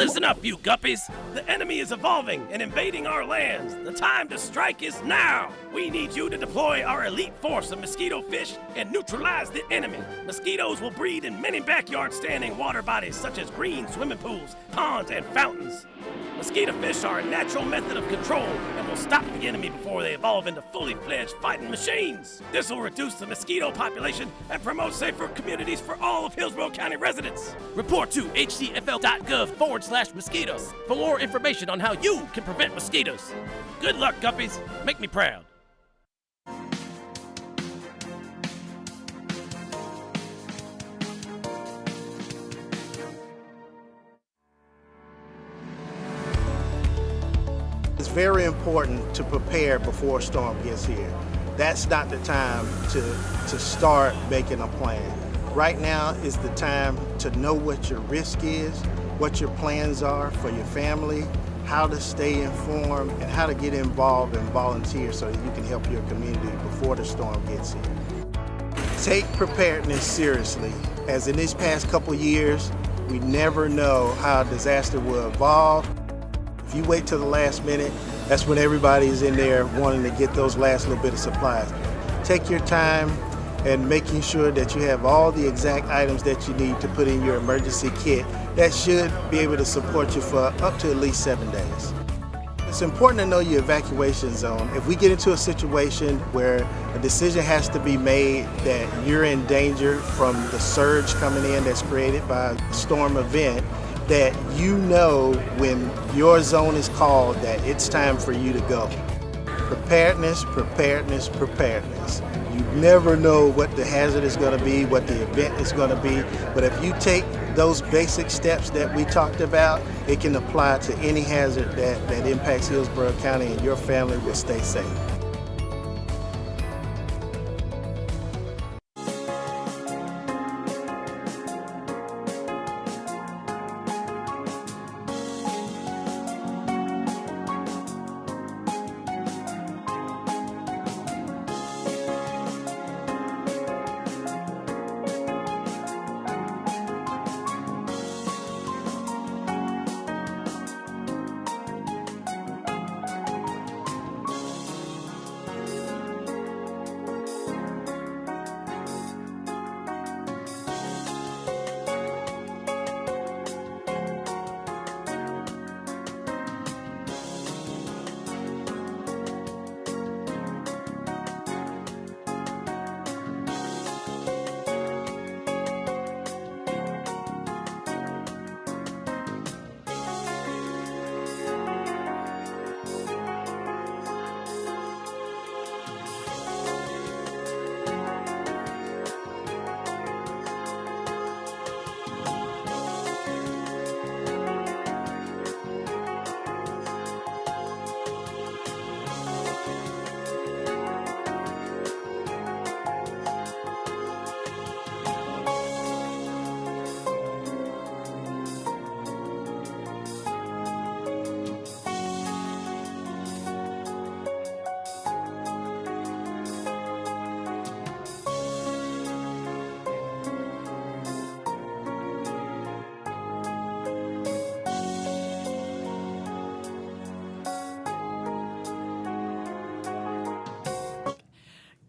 Listen up, you guppies. The enemy is evolving and invading our lands. The time to strike is now. We need you to deploy our elite force of mosquito fish and neutralize the enemy. Mosquitoes will breed in many backyard-standing water bodies such as green swimming pools, ponds, and fountains. Mosquito fish are a natural method of control and will stop the enemy before they evolve into fully fledged fighting machines. This will reduce the mosquito population and promote safer communities for all of Hillsborough County residents. Report to htfl.gov/mosquitoes for more information on how you can prevent mosquitoes. Good luck, guppies. Make me proud. It's very important to prepare before a storm gets here. That's not the time to start making a plan. Right now is the time to know what your risk is, what your plans are for your family, how to stay informed, and how to get involved and volunteer so that you can help your community before the storm gets here. Take preparedness seriously, as in these past couple years, we never know how a disaster will evolve. If you wait till the last minute, that's when everybody is in there wanting to get those last little bit of supplies. Take your time and making sure that you have all the exact items that you need to put in your emergency kit. That should be able to support you for up to at least 7 days. It's important to know your evacuation zone. If we get into a situation where a decision has to be made that you're in danger from the surge coming in that's created by a storm event, that you know when your zone is called that it's time for you to go. Preparedness, preparedness, preparedness. You never know what the hazard is going to be, what the event is going to be, but if you take those basic steps that we talked about, it can apply to any hazard that impacts Hillsborough County, and your family will stay safe.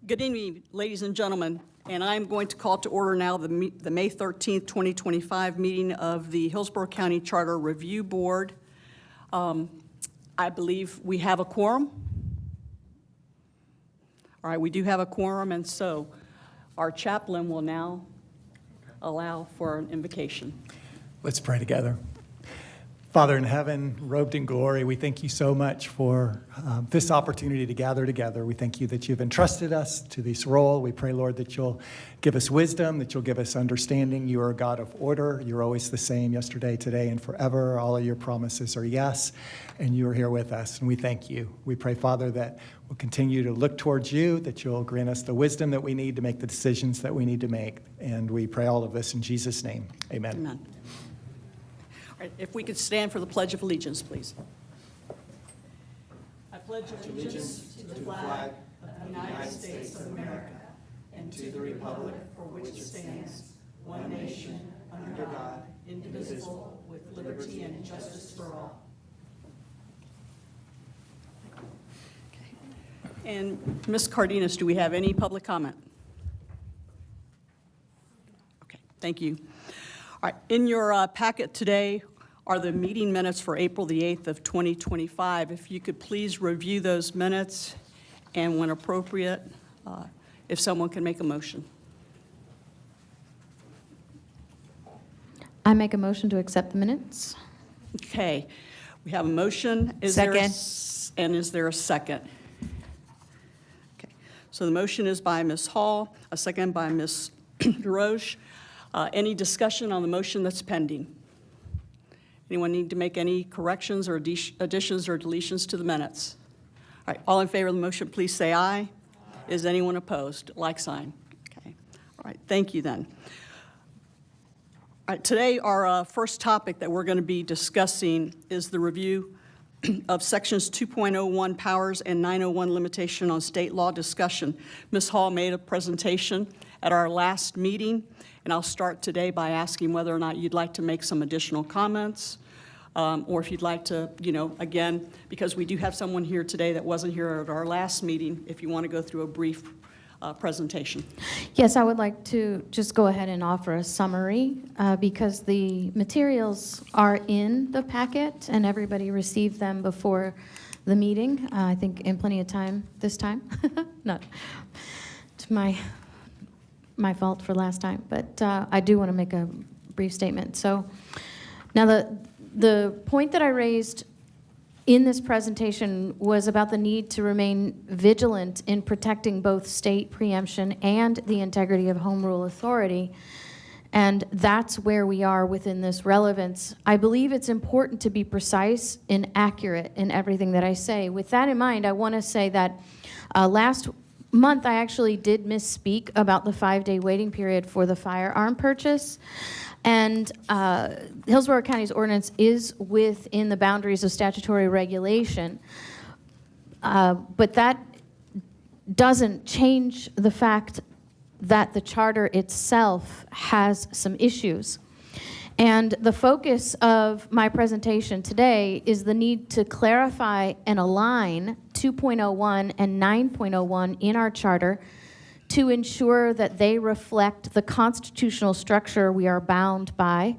Good evening, ladies and gentlemen, and I'm going to call to order now the May 13th, 2025 meeting of the Hillsborough County Charter Review Board. I believe we have a quorum. All right, we do have a quorum, and so our chaplain will now allow for an invocation. Let's pray together. Father in heaven, robed in glory, we thank you so much for this opportunity to gather together. We thank you that you've entrusted us to this role. We pray, Lord, that you'll give us wisdom, that you'll give us understanding. You are a God of order. You're always the same yesterday, today, and forever. All of your promises are yes, and you are here with us, and we thank you. We pray, Father, that we'll continue to look towards you, that you'll grant us the wisdom that we need to make the decisions that we need to make, and we pray all of this in Jesus' name. Amen. Amen. If we could stand for the Pledge of Allegiance, please. I pledge allegiance to the flag of the United States of America and to the republic for which it stands, one nation, under God, indivisible, with liberty and justice for all. Okay. And Ms. Cardenas, do we have any public comment? Okay, thank you. All right, in your packet today are the meeting minutes for April the 8th of 2025. If you could please review those minutes, and when appropriate, if someone can make a motion. I make a motion to accept the minutes. Okay, we have a motion. Second. And is there a second? Okay, so the motion is by Ms. Hall, a second by Ms. DeRoche. Any discussion on the motion that's pending? Anyone need to make any corrections or additions or deletions to the minutes? All right, all in favor of the motion, please say aye. Aye. Is anyone opposed? Like sign. Okay, all right, thank you then. All right, today our first topic that we're going to be discussing is the review of sections 2.01 powers and 901 limitation on state law discussion. Ms. Hall made a presentation at our last meeting, and I'll start today by asking whether or not you'd like to make some additional comments, or if you'd like to, again, because we do have someone here today that wasn't here at our last meeting, if you want to go through a brief presentation. Yes, I would like to just go ahead and offer a summary because the materials are in the packet and everybody received them before the meeting. I think in plenty of time this time. Not to my fault for last time, but I do want to make a brief statement. So now the point that I raised in this presentation was about the need to remain vigilant in protecting both state preemption and the integrity of home rule authority. And that's where we are within this relevance. I believe it's important to be precise and accurate in everything that I say. With that in mind, I want to say that last month I actually did misspeak about the 5-day waiting period for the firearm purchase. And Hillsborough County's ordinance is within the boundaries of statutory regulation, but that doesn't change the fact that the charter itself has some issues. And the focus of my presentation today is the need to clarify and align 2.01 and 9.01 in our charter to ensure that they reflect the constitutional structure we are bound by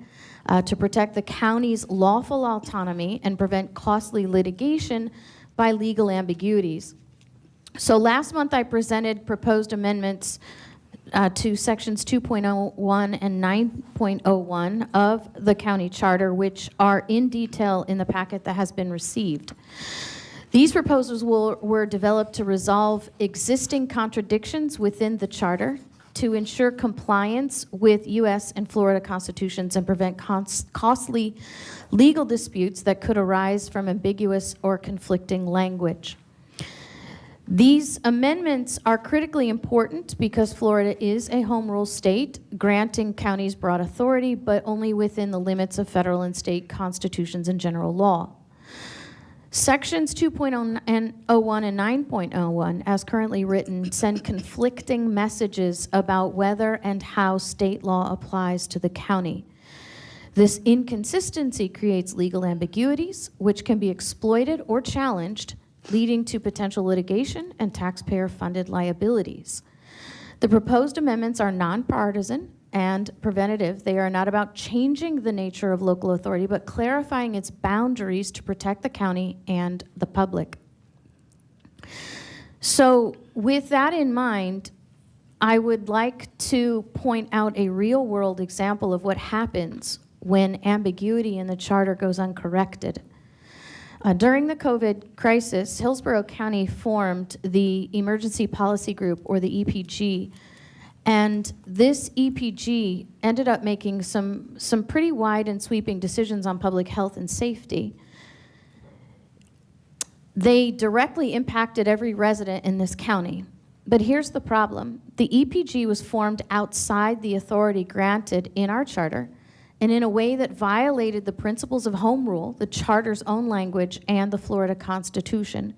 to protect the county's lawful autonomy and prevent costly litigation by legal ambiguities. So last month I presented proposed amendments to sections 2.01 and 9.01 of the county charter, which are in detail in the packet that has been received. These proposals were developed to resolve existing contradictions within the charter, to ensure compliance with U.S. and Florida constitutions and prevent costly legal disputes that could arise from ambiguous or conflicting language. These amendments are critically important because Florida is a home rule state, granting counties broad authority, but only within the limits of federal and state constitutions and general law. Sections 2.01 and 9.01, as currently written, send conflicting messages about whether and how state law applies to the county. This inconsistency creates legal ambiguities, which can be exploited or challenged, leading to potential litigation and taxpayer-funded liabilities. The proposed amendments are nonpartisan and preventative. They are not about changing the nature of local authority, but clarifying its boundaries to protect the county and the public. So with that in mind, I would like to point out a real-world example of what happens when ambiguity in the charter goes uncorrected. During the COVID crisis, Hillsborough County formed the Emergency Policy Group, or the EPG, and this EPG ended up making some pretty wide and sweeping decisions on public health and safety. They directly impacted every resident in this county. But here's the problem. The EPG was formed outside the authority granted in our charter and in a way that violated the principles of home rule, the charter's own language, and the Florida Constitution.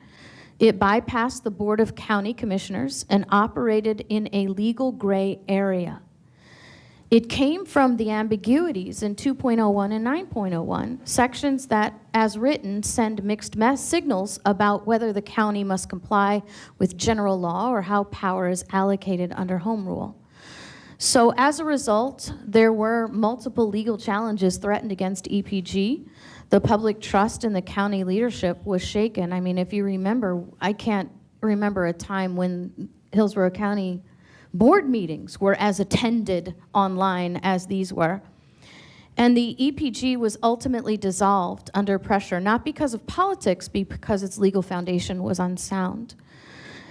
It bypassed the Board of County Commissioners and operated in a legal gray area. It came from the ambiguities in 2.01 and 9.01, sections that, as written, send mixed signals about whether the county must comply with general law or how power is allocated under home rule. So as a result, there were multiple legal challenges threatened against EPG. The public trust in the county leadership was shaken. I mean, if you remember, I can't remember a time when Hillsborough County board meetings were as attended online as these were. And the EPG was ultimately dissolved under pressure, not because of politics, but because its legal foundation was unsound.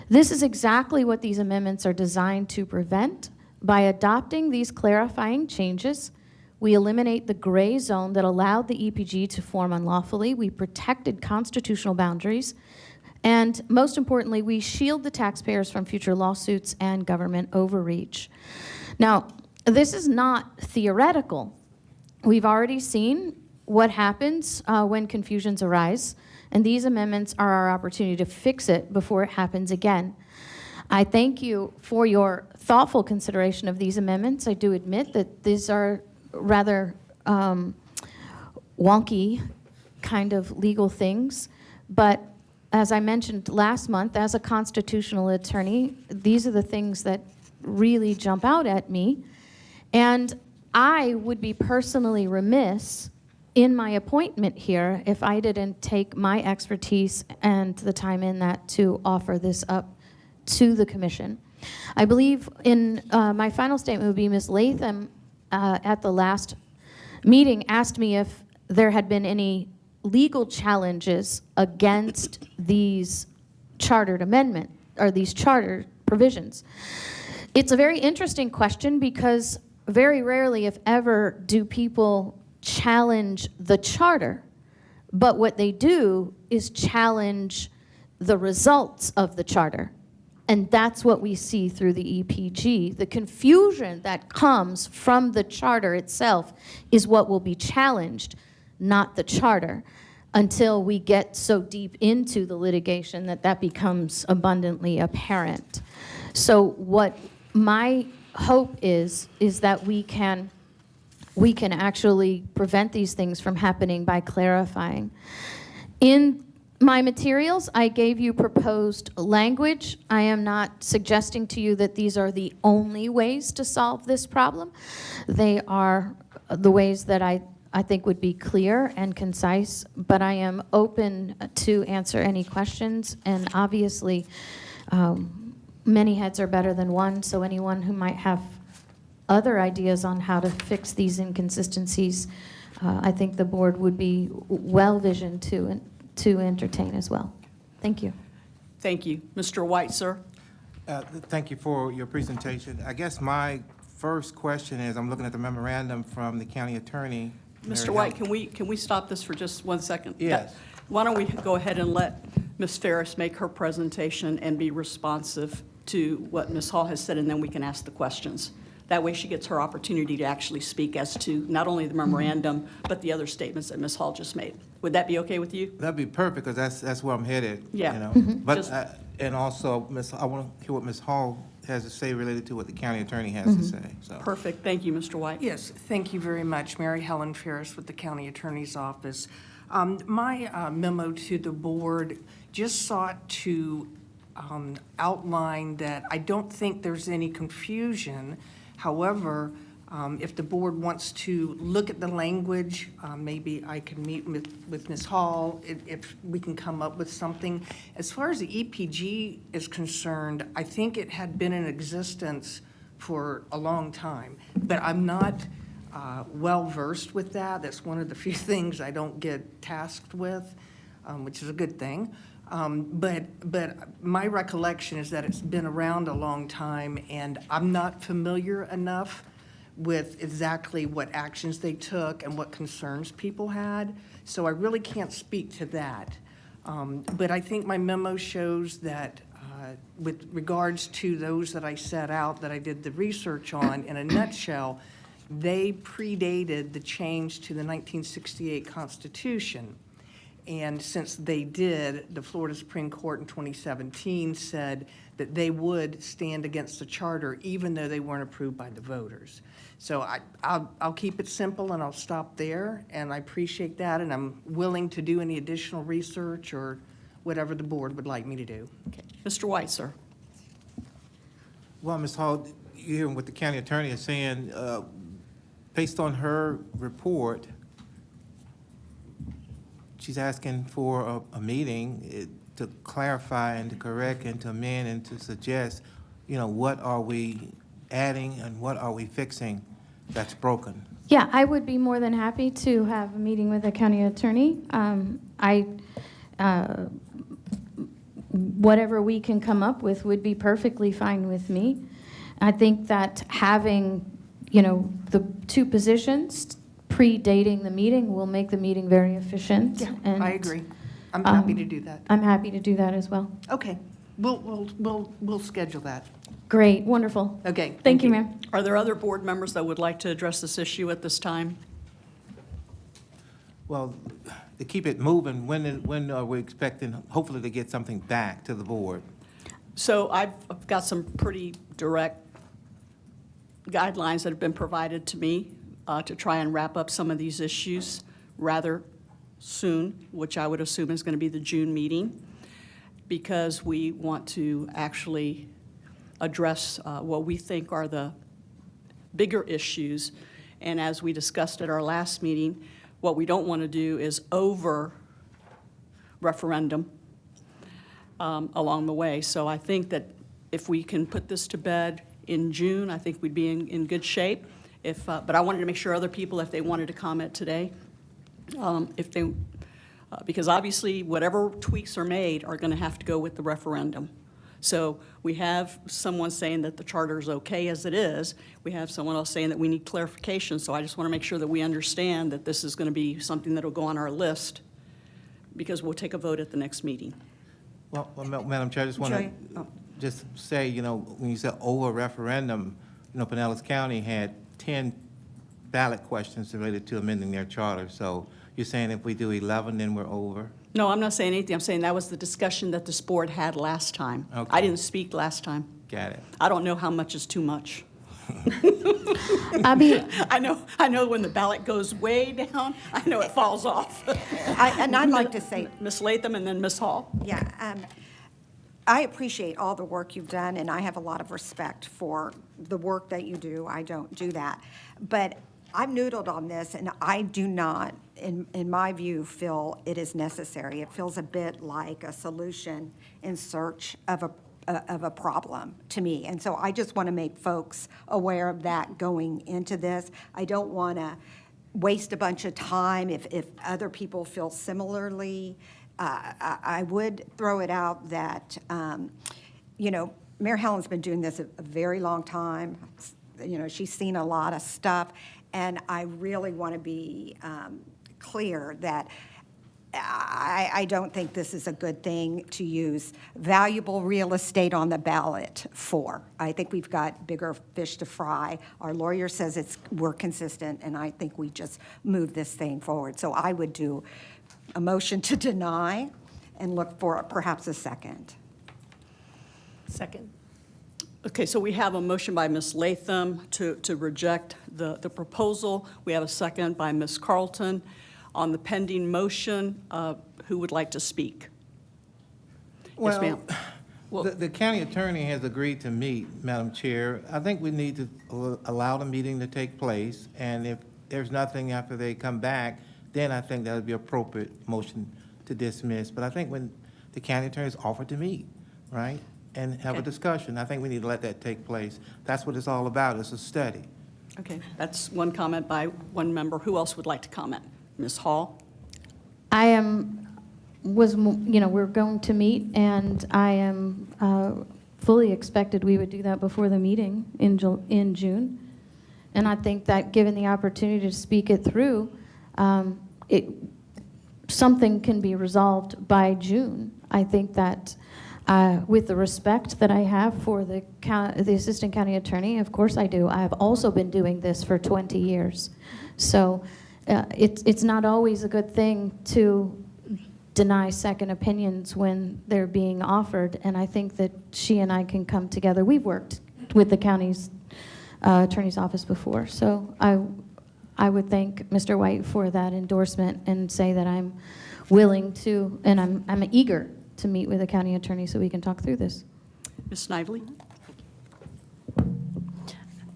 This is exactly what these amendments are designed to prevent. By adopting these clarifying changes, we eliminate the gray zone that allowed the EPG to form unlawfully. We protected constitutional boundaries. And most importantly, we shield the taxpayers from future lawsuits and government overreach. Now, this is not theoretical. We've already seen what happens when confusions arise, and these amendments are our opportunity to fix it before it happens again. I thank you for your thoughtful consideration of these amendments. I do admit that these are rather wonky kind of legal things, but as I mentioned last month, as a constitutional attorney, these are the things that really jump out at me. And I would be personally remiss in my appointment here if I didn't take my expertise and the time in that to offer this up to the commission. I believe in my final statement would be Ms. Latham at the last meeting asked me if there had been any legal challenges against these chartered amendment or these charter provisions. It's a very interesting question because very rarely, if ever, do people challenge the charter, but what they do is challenge the results of the charter. And that's what we see through the EPG. The confusion that comes from the charter itself is what will be challenged, not the charter, until we get so deep into the litigation that that becomes abundantly apparent. So what my hope is that we can actually prevent these things from happening by clarifying. In my materials, I gave you proposed language. I am not suggesting to you that these are the only ways to solve this problem. They are the ways that I think would be clear and concise, but I am open to answer any questions, and obviously many heads are better than one, so anyone who might have other ideas on how to fix these inconsistencies, I think the board would be well-visioned to entertain as well. Thank you. Thank you. Mr. White, sir? Thank you for your presentation. I guess my first question is, I'm looking at the memorandum from the county attorney. Mr. White, can we stop this for just 1 second? Yes. Why don't we go ahead and let Ms. Ferris make her presentation and be responsive to what Ms. Hall has said, and then we can ask the questions. That way she gets her opportunity to actually speak as to not only the memorandum, but the other statements that Ms. Hall just made. Would that be okay with you? That'd be perfect, because that's where I'm headed. Yeah. You know? Just- But, and also, I want to hear what Ms. Hall has to say related to what the county attorney has to say. So. Perfect. Thank you, Mr. White. Yes, thank you very much. Mary Helen Ferris with the County Attorney's Office. My memo to the board just sought to outline that I don't think there's any confusion. However, if the board wants to look at the language, maybe I can meet with Ms. Hall if we can come up with something. As far as the EPG is concerned, I think it had been in existence for a long time, but I'm not well-versed with that. That's one of the few things I don't get tasked with, which is a good thing. But my recollection is that it's been around a long time, and I'm not familiar enough with exactly what actions they took and what concerns people had, so I really can't speak to that. But I think my memo shows that with regards to those that I set out, that I did the research on, in a nutshell, they predated the change to the 1968 Constitution. And since they did, the Florida Supreme Court in 2017 said that they would stand against the charter even though they weren't approved by the voters. So I'll keep it simple and I'll stop there, and I appreciate that, and I'm willing to do any additional research or whatever the board would like me to do. Okay. Mr. White, sir. Well, Ms. Hall, you hear what the county attorney is saying. Based on her report, she's asking for a meeting to clarify and to correct and to amend and to suggest, what are we adding and what are we fixing that's broken? Yeah, I would be more than happy to have a meeting with the county attorney. Whatever we can come up with would be perfectly fine with me. I think that having, the two positions predating the meeting will make the meeting very efficient. Yeah, and, I agree. I'm happy to do that. I'm happy to do that as well. Okay, we'll schedule that. Great, wonderful. Okay. Thank you, ma'am. Are there other board members that would like to address this issue at this time? Well, to keep it moving, when are we expecting, hopefully, to get something back to the board? So I've got some pretty direct guidelines that have been provided to me to try and wrap up some of these issues rather soon, which I would assume is going to be the June meeting, because we want to actually address what we think are the bigger issues. And as we discussed at our last meeting, what we don't want to do is over referendum along the way. So I think that if we can put this to bed in June, I think we'd be in good shape. But I wanted to make sure other people, if they wanted to comment today, because obviously whatever tweaks are made are going to have to go with the referendum. So we have someone saying that the charter is okay as it is. We have someone else saying that we need clarification. So I just want to make sure that we understand that this is going to be something that will go on our list, because we'll take a vote at the next meeting. Well, Madam Chair, I just want to just say, when you said over referendum, Pinellas County had 10 ballot questions related to amending their charter. So you're saying if we do 11, then we're over? No, I'm not saying anything. I'm saying that was the discussion that this board had last time. Okay. I didn't speak last time. Got it. I don't know how much is too much. I mean, I know when the ballot goes way down, I know it falls off. I'd like to say, Ms. Latham and then Ms. Hall. yeah, I appreciate all the work you've done, and I have a lot of respect for the work that you do. I don't do that. But I've noodled on this, and I do not, in my view, feel it is necessary. It feels a bit like a solution in search of a problem to me. And so I just want to make folks aware of that going into this. I don't want to waste a bunch of time if other people feel similarly. I would throw it out that, Mayor Helen's been doing this a very long time. She's seen a lot of stuff, and I really want to be clear that I don't think this is a good thing to use valuable real estate on the ballot for. I think we've got bigger fish to fry. Our lawyer says we're consistent, and I think we just move this thing forward. So I would do a motion to deny and look for perhaps a second. Second. Okay, so we have a motion by Ms. Latham to reject the proposal. We have a second by Ms. Carlton. On the pending motion, who would like to speak? Yes, ma'am. Well, the county attorney has agreed to meet, Madam Chair. I think we need to allow the meeting to take place, and if there's nothing after they come back, then I think that would be appropriate motion to dismiss. But I think when the county attorney's offered to meet, right, and have a discussion, I think we need to let that take place. That's what it's all about. It's a study. Okay, that's one comment by one member. Who else would like to comment? Ms. Hall? We're going to meet, and I am fully expected we would do that before the meeting in June. And I think that given the opportunity to speak it through, something can be resolved by June. I think that with the respect that I have for the assistant county attorney, of course I do. I have also been doing this for 20 years. So it's not always a good thing to deny second opinions when they're being offered, and I think that she and I can come together. We've worked with the county's attorney's office before, so I would thank Mr. White for that endorsement and say that I'm willing to, and I'm eager to meet with the county attorney so we can talk through this. Ms. Snively?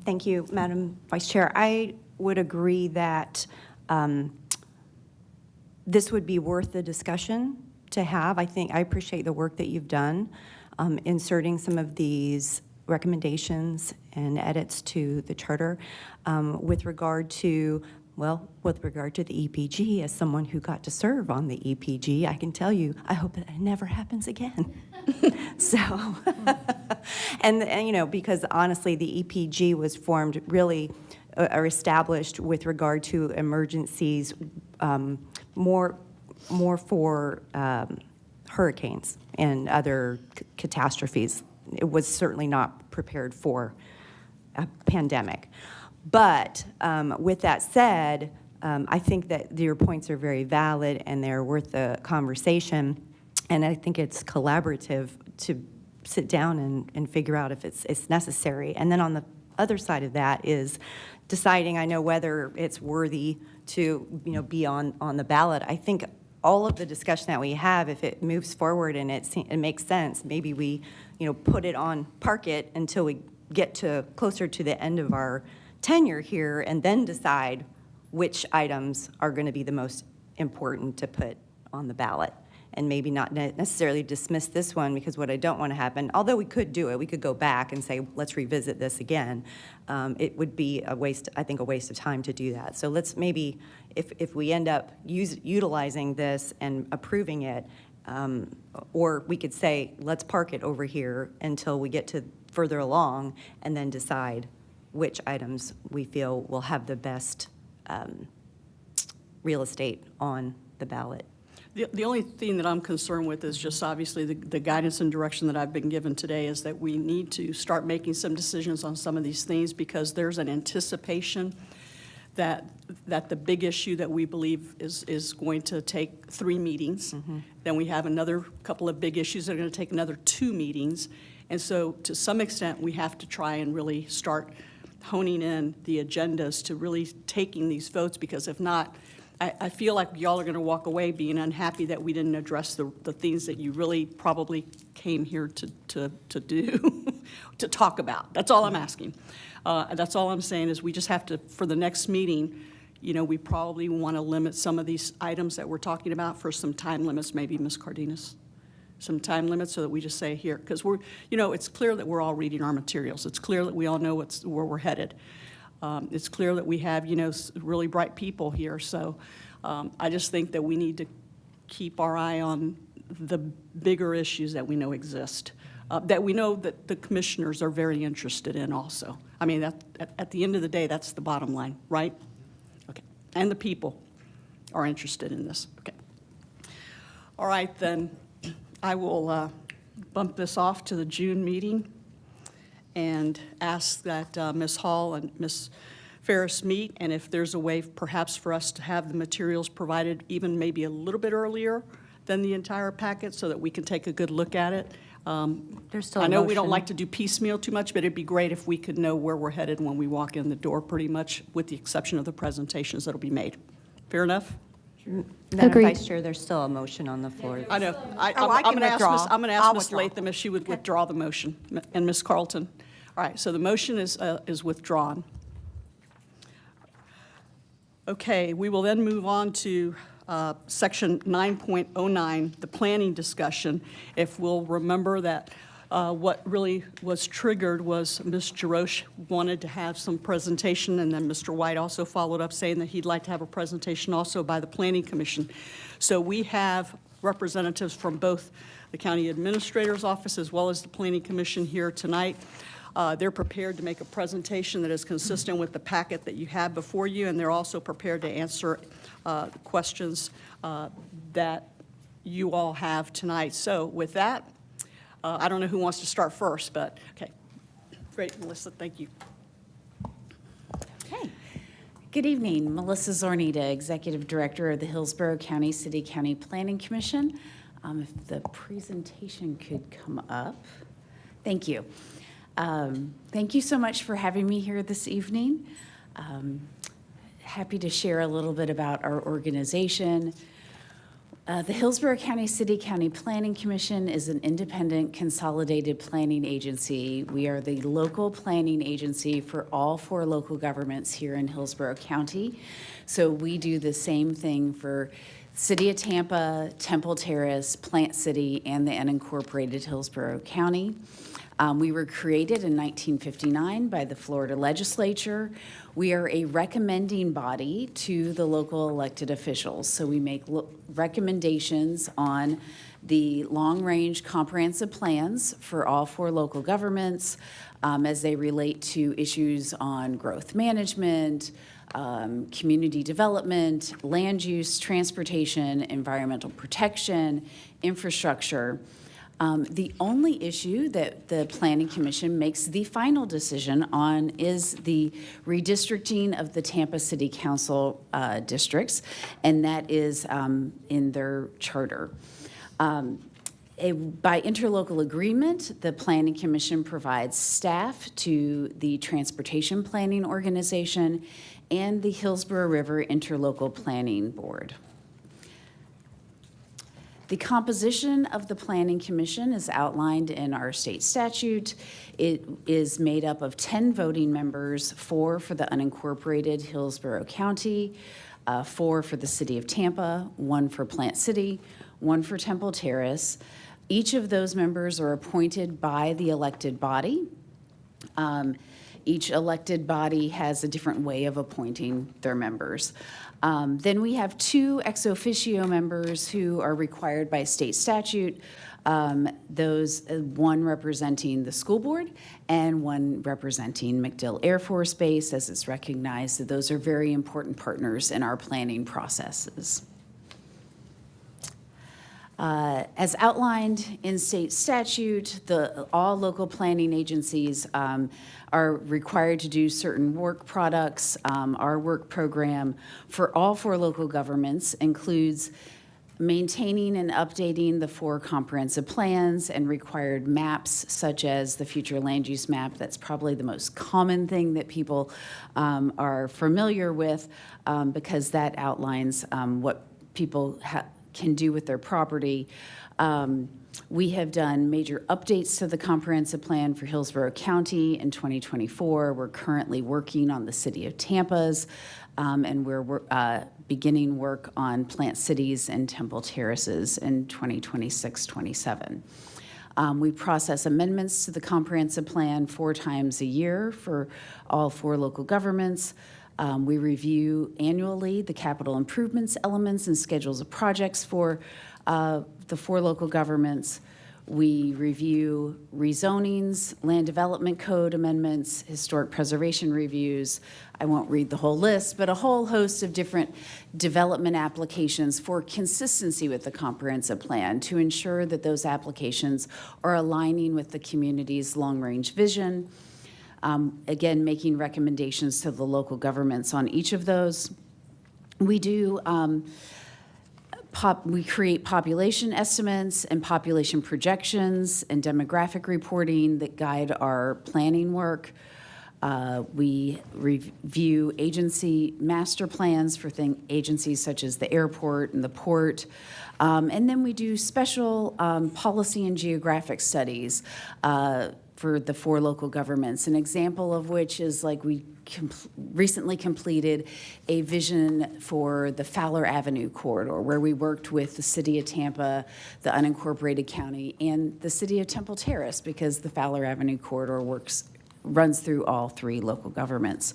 Thank you, Madam Vice Chair. I would agree that this would be worth the discussion to have. I appreciate the work that you've done inserting some of these recommendations and edits to the charter. With regard to the EPG, as someone who got to serve on the EPG, I can tell you, I hope that it never happens again. So, and you know, because honestly, the EPG was formed really, or established with regard to emergencies, more for hurricanes and other catastrophes. It was certainly not prepared for a pandemic. But with that said, I think that your points are very valid and they're worth the conversation. And I think it's collaborative to sit down and figure out if it's necessary. And then on the other side of that is deciding, I know, whether it's worthy to, you know, be on the ballot. I think all of the discussion that we have, if it moves forward and it makes sense, maybe we, you know, park it until we get to closer to the end of our tenure here, and then decide which items are going to be the most important to put on the ballot. And maybe not necessarily dismiss this one, because what I don't want to happen, although we could do it, we could go back and say, let's revisit this again. It would be a waste, I think, a waste of time to do that. So let's maybe, if we end up utilizing this and approving it, or we could say, let's park it over here until we get to further along, and then decide which items we feel will have the best real estate on the ballot. The only thing that I'm concerned with is just obviously the guidance and direction that I've been given today is that we need to start making some decisions on some of these things, because there's an anticipation that the big issue that we believe is going to take 3 meetings. Mm-hmm. Then we have another couple of big issues that are going to take another 2 meetings. And so to some extent, we have to try and really start honing in the agendas to really taking these votes, because if not, I feel like y'all are going to walk away being unhappy that we didn't address the things that you really probably came here to do, to talk about. That's all I'm asking. That's all I'm saying is we just have to, for the next meeting, you know, we probably want to limit some of these items that we're talking about for some time limits, maybe, Ms. Cardenas. Some time limits so that we just say here, because we're, you know, it's clear that we're all reading our materials. It's clear that we all know where we're headed. It's clear that we have, you know, really bright people here. So I just think that we need to keep our eye on the bigger issues that we know exist, that we know that the commissioners are very interested in also. I mean, at the end of the day, that's the bottom line, right? Okay. And the people are interested in this. Okay. All right, then. I will bump this off to the June meeting and ask that Ms. Hall and Ms. Ferris meet, and if there's a way perhaps for us to have the materials provided even maybe a little bit earlier than the entire packet so that we can take a good look at it. There's still a I know we don't motion. like to do piecemeal too much, but it'd be great if we could know where we're headed when we walk in the door, pretty much with the exception of the presentations that'll be made. Fair enough? Madam Agreed. Vice Chair, there's still a motion on the floor. I know. I I'm can going to ask withdraw. I'm going to I'll ask Ms. withdraw. Latham if she would withdraw the motion, and Ms. Carlton. All right, so the motion is withdrawn. Okay, we will then move on to section 9.09, the planning discussion. If we'll remember that what really was triggered was Ms. Jarosh wanted to have some presentation, and then Mr. White also followed up saying that he'd like to have a presentation also by the Planning Commission. So we have representatives from both the County Administrator's Office as well as the Planning Commission here tonight. They're prepared to make a presentation that is consistent with the packet that you have before you, and they're also prepared to answer questions that you all have tonight. So with that, I don't know who wants to start first, but okay. Great, Melissa, thank you. Okay. Good evening, Melissa Zornita, Executive Director of the Hillsborough County City-County Planning Commission. If the presentation could come up. Thank you. Thank you so much for having me here this evening. Happy to share a little bit about our organization. The Hillsborough County City-County Planning Commission is an independent consolidated planning agency. We are the local planning agency for all 4 local governments here in Hillsborough County. So we do the same thing for City of Tampa, Temple Terrace, Plant City, and the unincorporated Hillsborough County. We were created in 1959 by the Florida legislature. We are a recommending body to the local elected officials. So we make recommendations on the long-range comprehensive plans for all 4 local governments as they relate to issues on growth management, community development, land use, transportation, environmental protection, infrastructure. The only issue that the Planning Commission makes the final decision on is the redistricting of the Tampa City Council districts, and that is in their charter. By interlocal agreement, the Planning Commission provides staff to the Transportation Planning Organization and the Hillsborough River Interlocal Planning Board. The composition of the Planning Commission is outlined in our state statute. It is made up of 10 voting members, 4 for the unincorporated Hillsborough County, 4 for the City of Tampa, 1 for Plant City, 1 for Temple Terrace. Each of those members are appointed by the elected body. Each elected body has a different way of appointing their members. Then we have 2 ex officio members who are required by state statute, one representing the school board and 1 representing MacDill Air Force Base, as it's recognized that those are very important partners in our planning processes. As outlined in state statute, all local planning agencies are required to do certain work products. Our work program for all 4 local governments includes maintaining and updating the 4 comprehensive plans and required maps, such as the future land use map. That's probably the most common thing that people are familiar with because that outlines what people can do with their property. We have done major updates to the comprehensive plan for Hillsborough County in 2024. We're currently working on the City of Tampa's, and we're beginning work on Plant Cities and Temple Terraces in 2026-27. We process amendments to the comprehensive plan 4 times a year for all 4 local governments. We review annually the capital improvements elements and schedules of projects for the 4 local governments. We review rezonings, land development code amendments, historic preservation reviews. I won't read the whole list, but a whole host of different development applications for consistency with the comprehensive plan to ensure that those applications are aligning with the community's long-range vision. Again, making recommendations to the local governments on each of those. We do, we create population estimates and population projections and demographic reporting that guide our planning work. We review agency master plans for agencies such as the airport and the port. And then we do special policy and geographic studies for the 4 local governments, an example of which is like we recently completed a vision for the Fowler Avenue corridor, where we worked with the City of Tampa, the unincorporated county, and the City of Temple Terrace, because the Fowler Avenue corridor runs through all 3 local governments,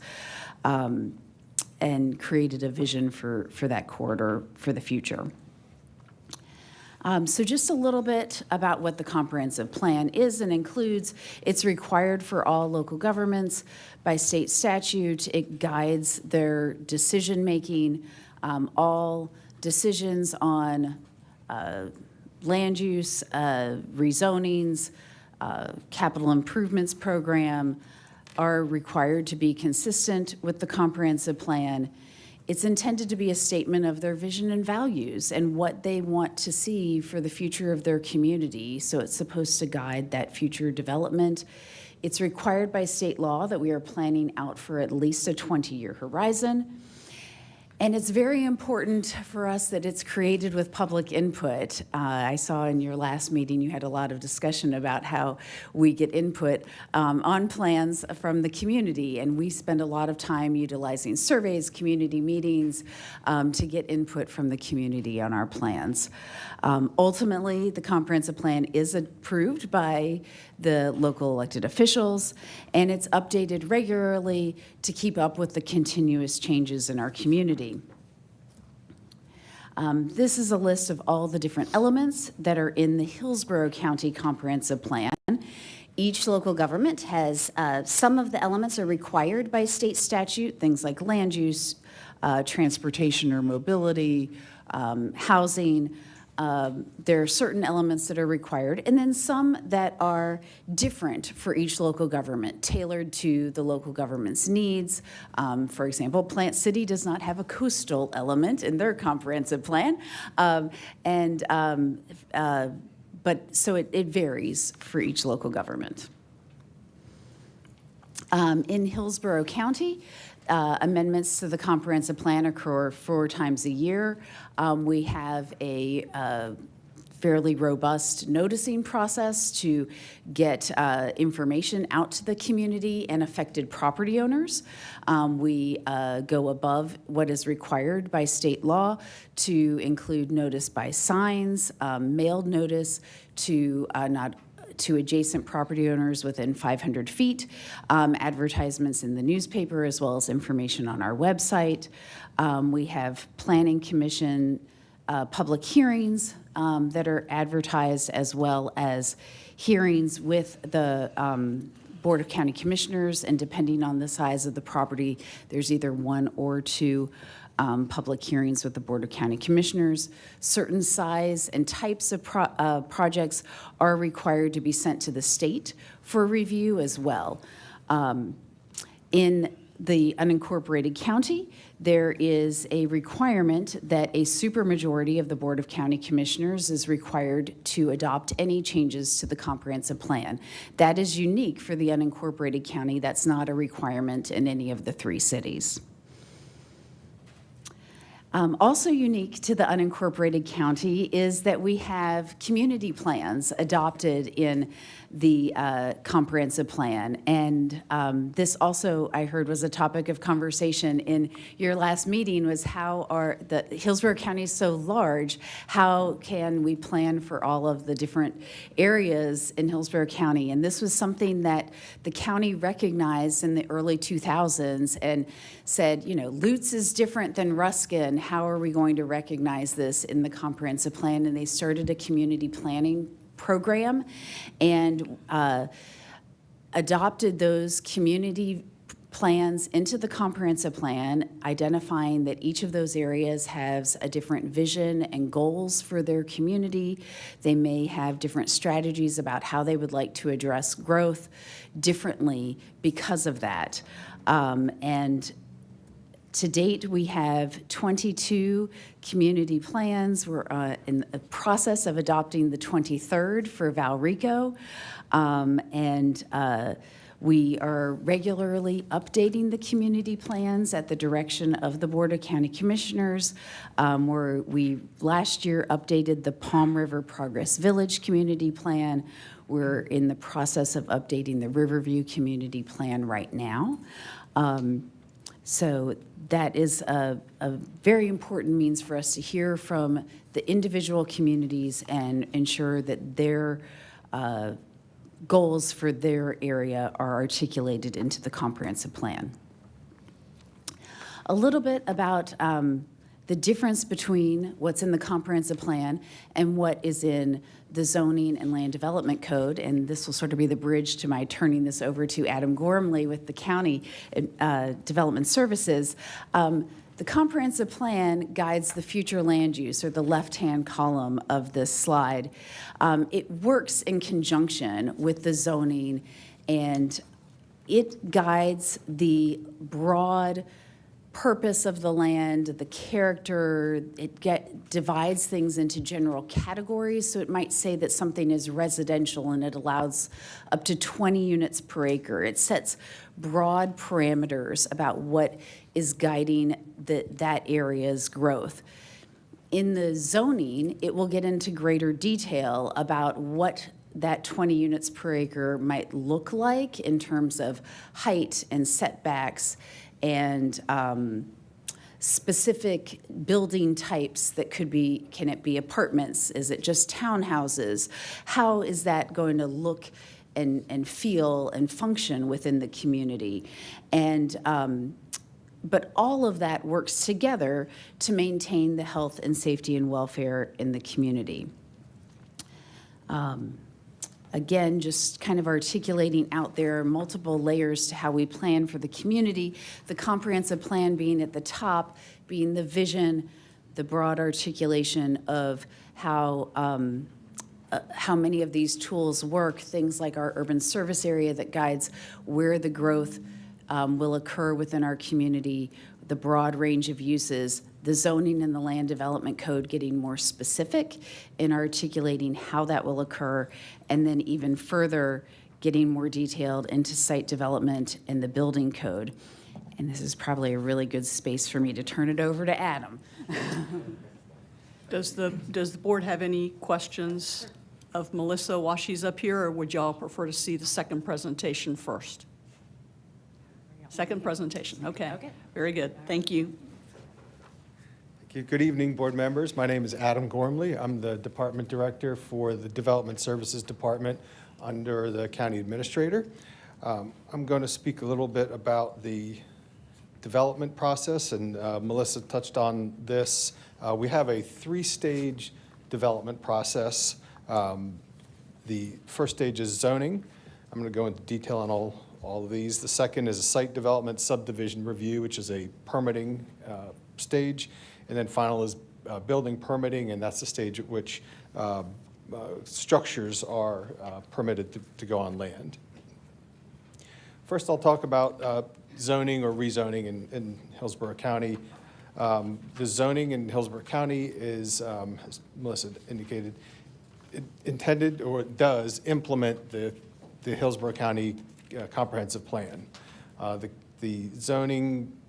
and created a vision for that corridor for the future. So just a little bit about what the comprehensive plan is and includes. It's required for all local governments by state statute. It guides their decision-making. All decisions on land use, rezonings, capital improvements program, are required to be consistent with the comprehensive plan. It's intended to be a statement of their vision and values and what they want to see for the future of their community. So it's supposed to guide that future development. It's required by state law that we are planning out for at least a 20-year horizon. And it's very important for us that it's created with public input. I saw in your last meeting you had a lot of discussion about how we get input on plans from the community, and we spend a lot of time utilizing surveys, community meetings to get input from the community on our plans. Ultimately, the comprehensive plan is approved by the local elected officials, and it's updated regularly to keep up with the continuous changes in our community. This is a list of all the different elements that are in the Hillsborough County Comprehensive Plan. Each local government has, some of the elements are required by state statute, things like land use, transportation or mobility, housing. There are certain elements that are required, and then some that are different for each local government, tailored to the local government's needs. For example, Plant City does not have a coastal element in their comprehensive plan, but so it varies for each local government. In Hillsborough County, amendments to the comprehensive plan occur 4 times a year. We have a fairly robust noticing process to get information out to the community and affected property owners. We go above what is required by state law to include notice by signs, mailed notice to adjacent property owners within 500 feet, advertisements in the newspaper, as well as information on our website. We have Planning Commission public hearings that are advertised, as well as hearings with the Board of County Commissioners, and depending on the size of the property, there's either 1 or 2 public hearings with the Board of County Commissioners. Certain size and types of projects are required to be sent to the state for review as well. In the unincorporated county, there is a requirement that a supermajority of the Board of County Commissioners is required to adopt any changes to the comprehensive plan. That is unique for the unincorporated county. That's not a requirement in any of the 3 cities. Also unique to the unincorporated county is that we have community plans adopted in the comprehensive plan. And this also, I heard, was a topic of conversation in your last meeting, was how are the Hillsborough County is so large, how can we plan for all of the different areas in Hillsborough County? And this was something that the county recognized in the early 2000s and said, you know, Lutz is different than Ruskin. How are we going to recognize this in the comprehensive plan? And they started a community planning program and adopted those community plans into the comprehensive plan, identifying that each of those areas has a different vision and goals for their community. They may have different strategies about how they would like to address growth differently because of that. And to date, we have 22 community plans. We're in the process of adopting the 23rd for Valrico. We are regularly updating the community plans at the direction of the Board of County Commissioners. We last year updated the Palm River Progress Village Community Plan. We're in the process of updating the Riverview Community Plan right now. So that is a very important means for us to hear from the individual communities and ensure that their goals for their area are articulated into the comprehensive plan. A little bit about the difference between what's in the comprehensive plan and what is in the zoning and land development code, and this will sort of be the bridge to my turning this over to Adam Gormley with the county development services. The comprehensive plan guides the future land use, or the left-hand column of this slide. It works in conjunction with the zoning and it guides the broad purpose of the land, the character. It divides things into general categories. So it might say that something is residential and it allows up to 20 units per acre. It sets broad parameters about what is guiding that area's growth. In the zoning, it will get into greater detail about what that 20 units per acre might look like in terms of height and setbacks and specific building types that could be. Can it be apartments? Is it just townhouses? How is that going to look and feel and function within the community? And but all of that works together to maintain the health and safety and welfare in the community. Again, just kind of articulating out there multiple layers to how we plan for the community, the comprehensive plan being at the top, being the vision, the broad articulation of how many of these tools work, things like our urban service area that guides where the growth will occur within our community, the broad range of uses, the zoning and the land development code getting more specific in articulating how that will occur, and then even further getting more detailed into site development and the building code. And this is probably a really good space for me to turn it over to Adam. Does the board have any questions of Melissa while she's up here, or would y'all prefer to see the second presentation first? Second presentation, okay. Very good, thank you. Thank you. Good evening, board members. My name is Adam Gormley. I'm the Department Director for the Development Services Department under the County Administrator. I'm going to speak a little bit about the development process, and Melissa touched on this. We have a three-stage development process. The first stage is zoning. I'm going to go into detail on all of these. The second is a site development subdivision review, which is a permitting stage. And then final is building permitting, and that's the stage at which structures are permitted to go on land. First, I'll talk about zoning or rezoning in Hillsborough County. The zoning in Hillsborough County is, as Melissa indicated, intended or does implement the Hillsborough County comprehensive plan.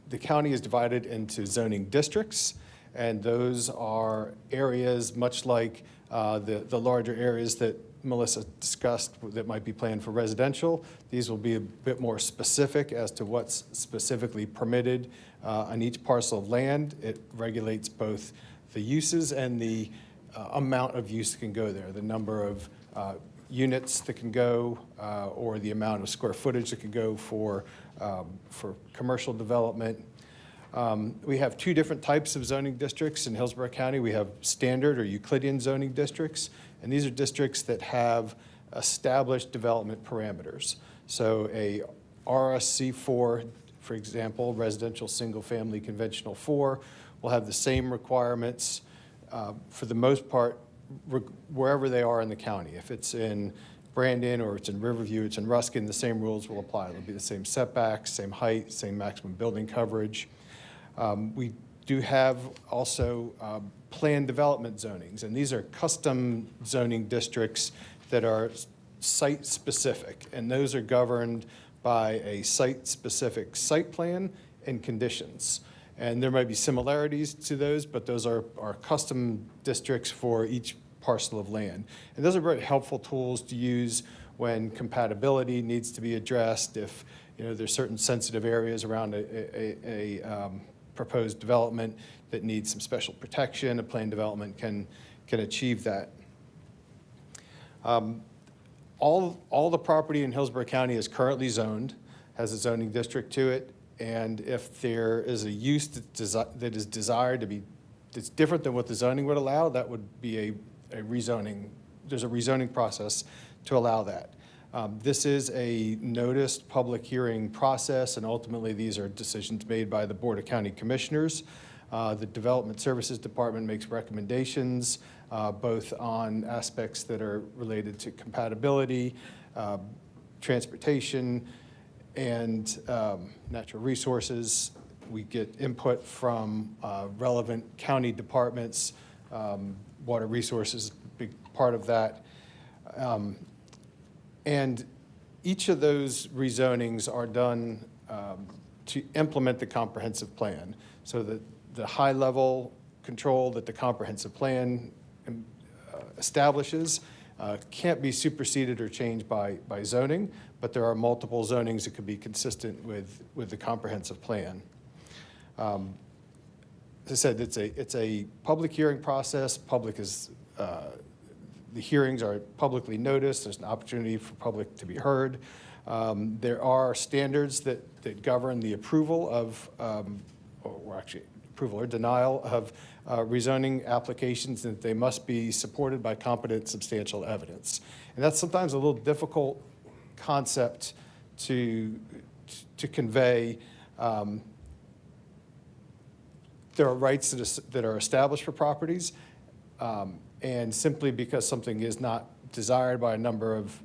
The county is divided into zoning districts, and those are areas much like the larger areas that Melissa discussed that might be planned for residential. These will be a bit more specific as to what's specifically permitted on each parcel of land. It regulates both the uses and the amount of use that can go there, the number of units that can go or the amount of square footage that can go for commercial development. We have two different types of zoning districts in Hillsborough County. We have standard or Euclidean zoning districts, and these are districts that have established development parameters. So a RSC4, for example, residential single-family conventional 4, will have the same requirements for the most part wherever they are in the county. If it's in Brandon or it's in Riverview, it's in Ruskin, the same rules will apply. It'll be the same setbacks, same height, same maximum building coverage. We do have also planned development zonings, and these are custom zoning districts that are site-specific, and those are governed by a site-specific site plan and conditions. And there might be similarities to those, but those are custom districts for each parcel of land. And those are very helpful tools to use when compatibility needs to be addressed, if there's certain sensitive areas around a proposed development that needs some special protection. A planned development can achieve that. All the property in Hillsborough County is currently zoned, has a zoning district to it, and if there is a use that is desired to be, that's different than what the zoning would allow, that would be a rezoning. There's a rezoning process to allow that. This is a noticed public hearing process, and ultimately these are decisions made by the Board of County Commissioners. The Development Services Department makes recommendations both on aspects that are related to compatibility, transportation, and natural resources. We get input from relevant county departments. Water resources, big part of that. And each of those rezonings are done to implement the comprehensive plan. So that the high-level control that the comprehensive plan establishes can't be superseded or changed by zoning, but there are multiple zonings that could be consistent with the comprehensive plan. As I said, it's a public hearing process. The hearings are publicly noticed. There's an opportunity for public to be heard. There are standards that govern the approval of, or actually approval or denial of rezoning applications, and that they must be supported by competent substantial evidence. And that's sometimes a little difficult concept to convey. There are rights that are established for properties, and simply because something is not desired by a number of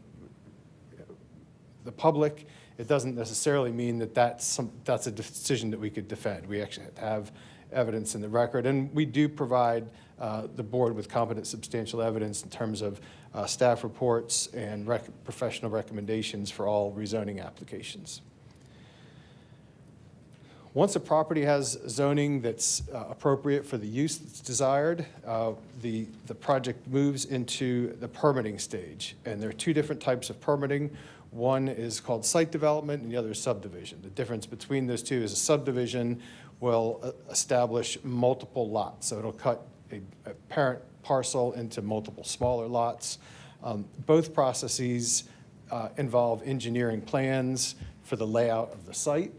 the public, it doesn't necessarily mean that that's a decision that we could defend. We actually have to have evidence in the record, and we do provide the board with competent substantial evidence in terms of staff reports and professional recommendations for all rezoning applications. Once a property has zoning that's appropriate for the use that's desired, the project moves into the permitting stage. And there are two different types of permitting. One is called site development and the other is subdivision. The difference between those two is a subdivision will establish multiple lots. So it'll cut a parent parcel into multiple smaller lots. Both processes involve engineering plans for the layout of the site.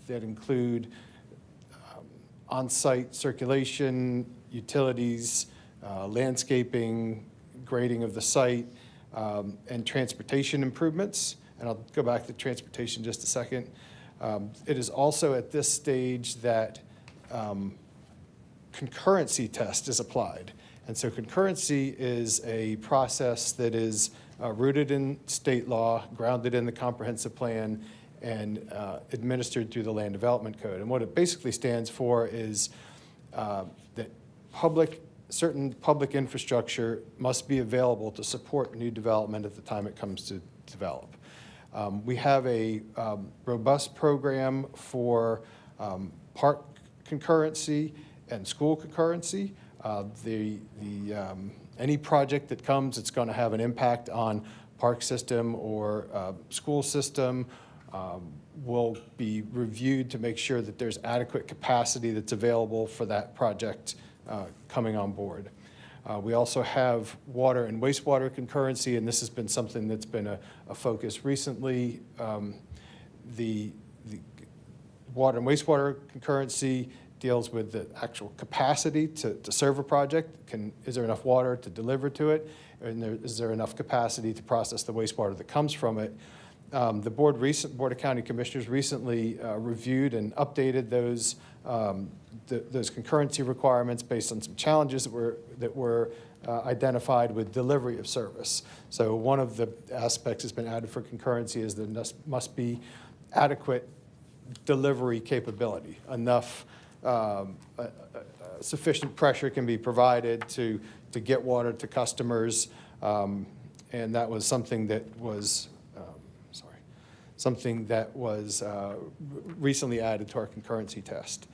That include on-site circulation, utilities, landscaping, grading of the site, and transportation improvements. And I'll go back to transportation in just a second. It is also at this stage that concurrency test is applied. And so concurrency is a process that is rooted in state law, grounded in the comprehensive plan, and administered through the Land Development Code. And what it basically stands for is that certain public infrastructure must be available to support new development at the time it comes to develop. We have a robust program for park concurrency and school concurrency. Any project that comes, it's going to have an impact on park system or school system, will be reviewed to make sure that there's adequate capacity that's available for that project coming on board. We also have water and wastewater concurrency, and this has been something that's been a focus recently. The water and wastewater concurrency deals with the actual capacity to serve a project. Is there enough water to deliver to it? And is there enough capacity to process the wastewater that comes from it? The Board of County Commissioners recently reviewed and updated those concurrency requirements based on some challenges that were identified with delivery of service. So one of the aspects that's been added for concurrency is there must be adequate delivery capability. Enough sufficient pressure can be provided to get water to customers, and that was something that was recently added to our concurrency test.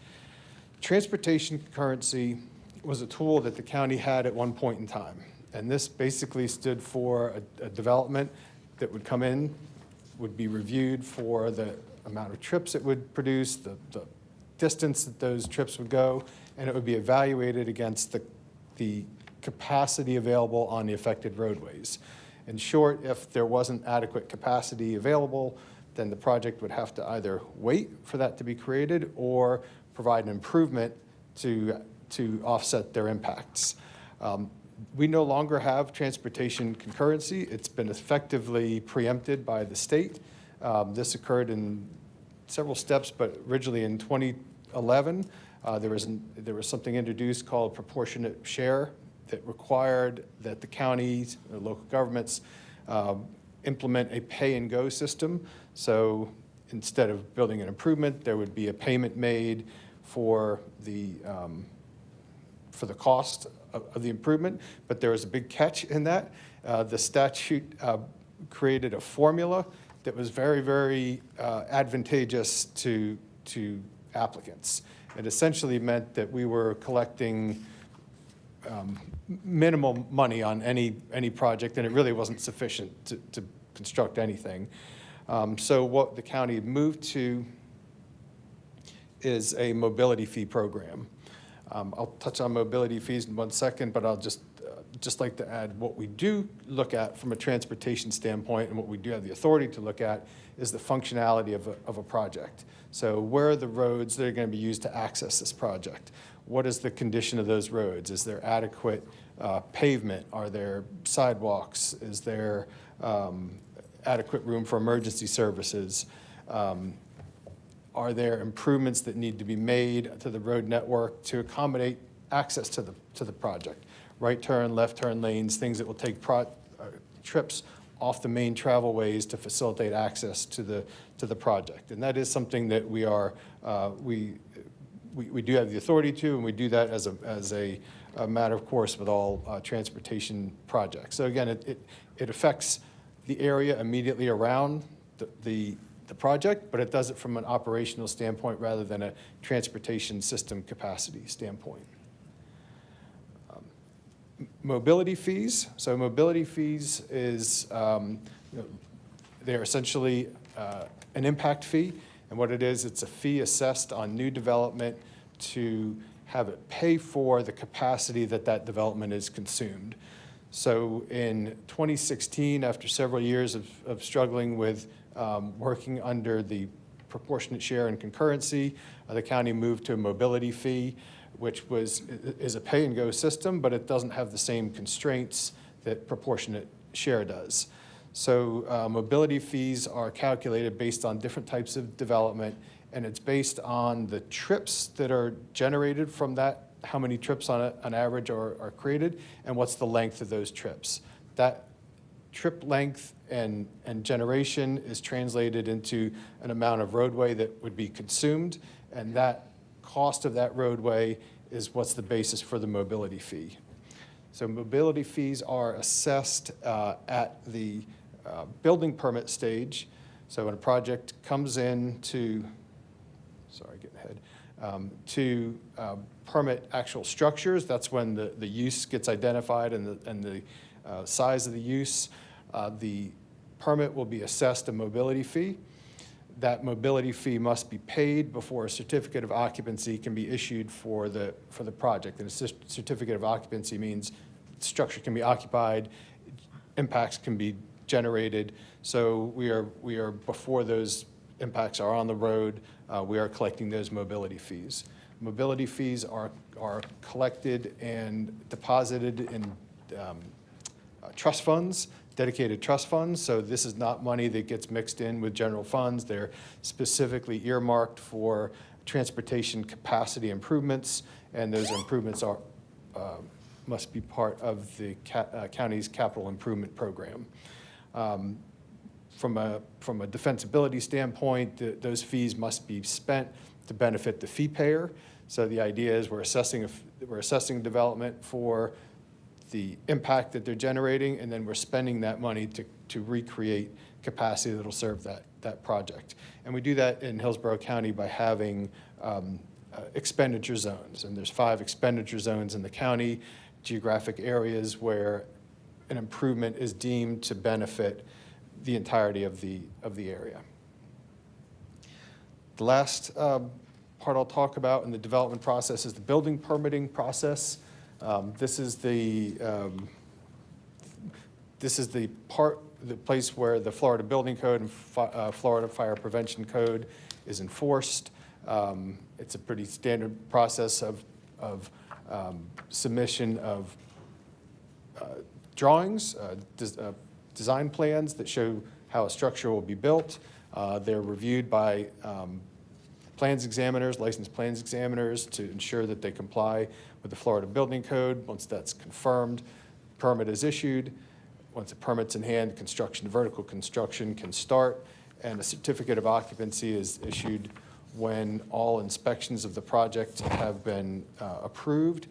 Transportation concurrency was a tool that the county had at one point in time. And this basically stood for a development that would come in, would be reviewed for the amount of trips it would produce, the distance that those trips would go, and it would be evaluated against the capacity available on the affected roadways. In short, if there wasn't adequate capacity available, then the project would have to either wait for that to be created or provide an improvement to offset their impacts. We no longer have transportation concurrency. It's been effectively preempted by the state. This occurred in several steps, but originally in 2011, there was something introduced called proportionate share that required that the counties or local governments implement a pay-and-go system. So instead of building an improvement, there would be a payment made for the cost of the improvement, but there was a big catch in that. The statute created a formula that was very, very advantageous to applicants. It essentially meant that we were collecting minimal money on any project, and it really wasn't sufficient to construct anything. So what the county moved to is a mobility fee program. I'll touch on mobility fees in 1 second, but I'll just like to add what we do look at from a transportation standpoint, and what we do have the authority to look at is the functionality of a project. So where are the roads that are going to be used to access this project? What is the condition of those roads? Is there adequate pavement? Are there sidewalks? Is there adequate room for emergency services? Are there improvements that need to be made to the road network to accommodate access to the project? Right turn, left turn lanes, things that will take trips off the main travel ways to facilitate access to the project. And that is something that we do have the authority to, and we do that as a matter of course with all transportation projects. So again, it affects the area immediately around the project, but it does it from an operational standpoint rather than a transportation system capacity standpoint. Mobility fees. So mobility fees is, they're essentially an impact fee. And what it is, it's a fee assessed on new development to have it pay for the capacity that development is consumed. So in 2016, after several years of struggling with working under the proportionate share and concurrency, the county moved to a mobility fee, which is a pay-and-go system, but it doesn't have the same constraints that proportionate share does. So mobility fees are calculated based on different types of development, and it's based on the trips that are generated from that, how many trips on an average are created, and what's the length of those trips. That trip length and generation is translated into an amount of roadway that would be consumed, and that cost of that roadway is what's the basis for the mobility fee. So mobility fees are assessed at the building permit stage. So when a project comes in to, to permit actual structures, that's when the use gets identified and the size of the use. The permit will be assessed a mobility fee. That mobility fee must be paid before a certificate of occupancy can be issued for the project. And a certificate of occupancy means the structure can be occupied, impacts can be generated. So we are before those impacts are on the road, we are collecting those mobility fees. Mobility fees are collected and deposited in trust funds, dedicated trust funds. So this is not money that gets mixed in with general funds. They're specifically earmarked for transportation capacity improvements, and those improvements must be part of the county's capital improvement program. From a defensibility standpoint, those fees must be spent to benefit the fee payer. So the idea is we're assessing development for the impact that they're generating, and then we're spending that money to recreate capacity that'll serve that project. And we do that in Hillsborough County by having expenditure zones. And there's 5 expenditure zones in the county, geographic areas where an improvement is deemed to benefit the entirety of the area. The last part I'll talk about in the development process is the building permitting process. This is the place where the Florida Building Code and Florida Fire Prevention Code is enforced. It's a pretty standard process of submission of drawings, design plans that show how a structure will be built. They're reviewed by plans examiners, licensed plans examiners, to ensure that they comply with the Florida Building Code. Once that's confirmed, permit is issued. Once the permit's in hand, vertical construction can start, and a certificate of occupancy is issued when all inspections of the project have been approved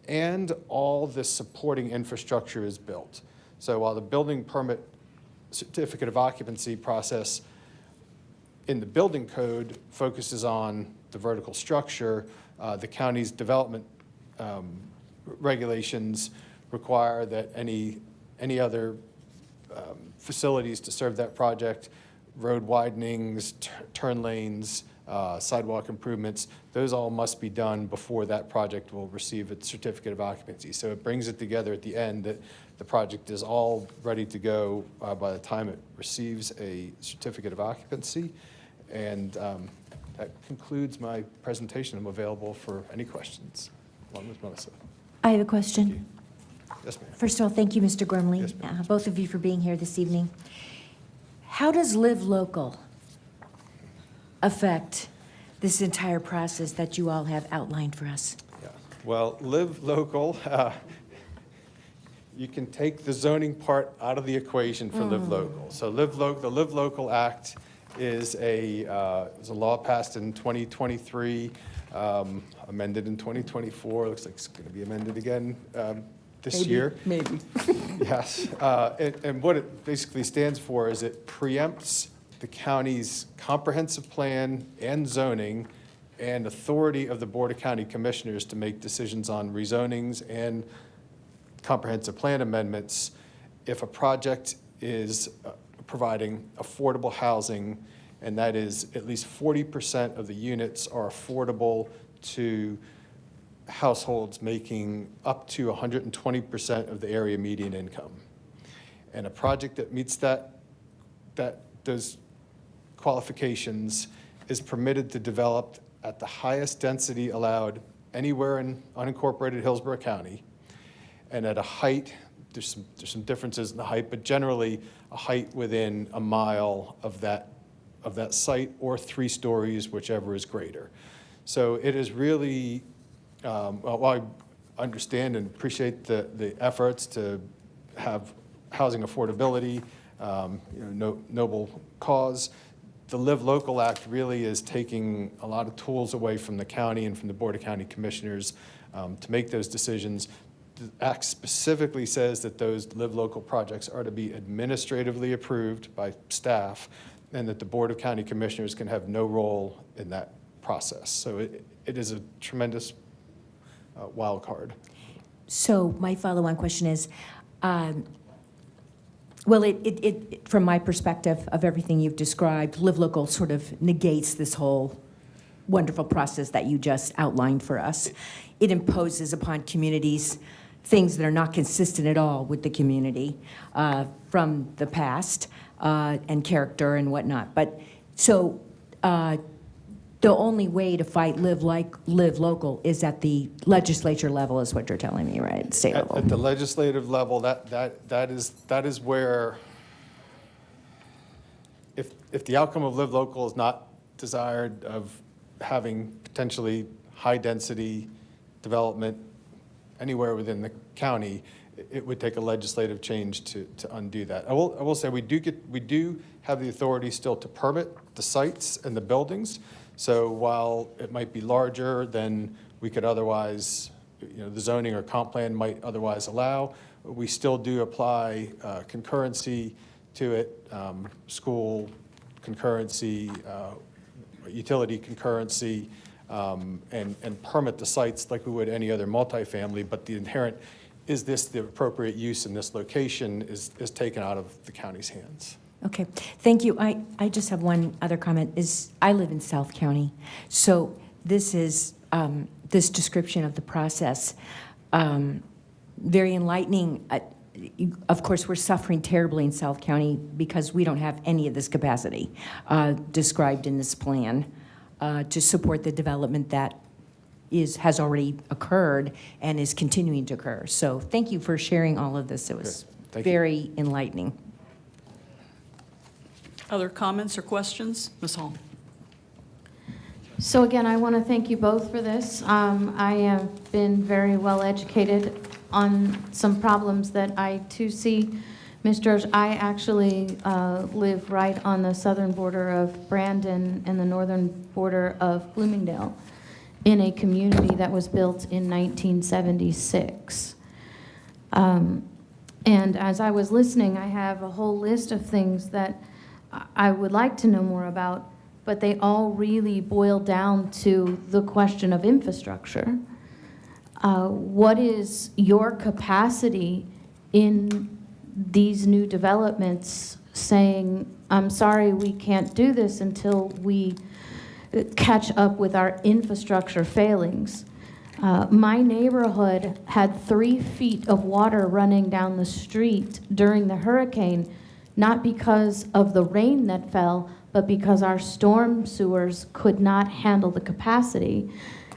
and all the supporting infrastructure is built. So while the building permit certificate of occupancy process in the building code focuses on the vertical structure, the county's development regulations require that any other facilities to serve that project, road widenings, turn lanes, sidewalk improvements, those all must be done before that project will receive its certificate of occupancy. So it brings it together at the end that the project is all ready to go by the time it receives a certificate of occupancy. And that concludes my presentation. I'm available for any questions, along with Melissa. I have a question. Yes, ma'am. First of all, thank you, Mr. Gormley, Yes, ma'am. both of you for being here this evening. How does Live Local affect this entire process that you all have outlined for us? Yeah. Well, Live Local, you can take the zoning part out of the equation for Live Local. So the Live Local Act is a law passed in 2023, amended in 2024. Looks like it's going to be amended again this year. Maybe. Yes. And what it basically stands for is it preempts the county's comprehensive plan and zoning and authority of the Board of County Commissioners to make decisions on rezonings and comprehensive plan amendments if a project is providing affordable housing, and that is at least 40% of the units are affordable to households making up to 120% of the area median income. And a project that meets those qualifications is permitted to develop at the highest density allowed anywhere in unincorporated Hillsborough County, and at a height, there's some differences in the height, but generally a height within a mile of that site, or 3 stories, whichever is greater. So it is really, while I understand and appreciate the efforts to have housing affordability, noble cause, the Live Local Act really is taking a lot of tools away from the county and from the Board of County Commissioners to make those decisions. The Act specifically says that those Live Local projects are to be administratively approved by staff, and that the Board of County Commissioners can have no role in that process. So it is a tremendous wild card. So my follow-on question is, well, from my perspective of everything you've described, Live Local sort of negates this whole wonderful process that you just outlined for us. It imposes upon communities things that are not consistent at all with the community from the past and character and whatnot. But so the only way to fight Live Local is at the legislature level, is what you're telling me, right? State level. At the legislative level, that is where, if the outcome of Live Local is not desired, of having potentially high-density development anywhere within the county, it would take a legislative change to undo that. I will say we do have the authority still to permit the sites and the buildings. So while it might be larger than we could otherwise, the zoning or comp plan might otherwise allow, we still do apply concurrency to it, school concurrency, utility concurrency, and permit the sites like we would any other multifamily, but the inherent, is this the appropriate use in this location, is taken out of the county's hands. Okay, thank you. I just have one other comment. I live in South County, so this is this description of the process very enlightening. Of course, we're suffering terribly in South County because we don't have any of this capacity described in this plan to support the development that has already occurred and is continuing to occur. So thank you for sharing all of this. It was very enlightening. Other comments or questions? Ms. Hall. So again, I want to thank you both for this. I have been very well educated on some problems that I too see Ms. George, I actually live right on the southern border of Brandon and the northern border of Bloomingdale in a community that was built in 1976. And as I was listening, I have a whole list of things that I would like to know more about, but they all really boil down to the question of infrastructure. What is your capacity in these new developments saying, I'm sorry, we can't do this until we catch up with our infrastructure failings? My neighborhood had 3 feet of water running down the street during the hurricane, not because of the rain that fell, but because our storm sewers could not handle the capacity.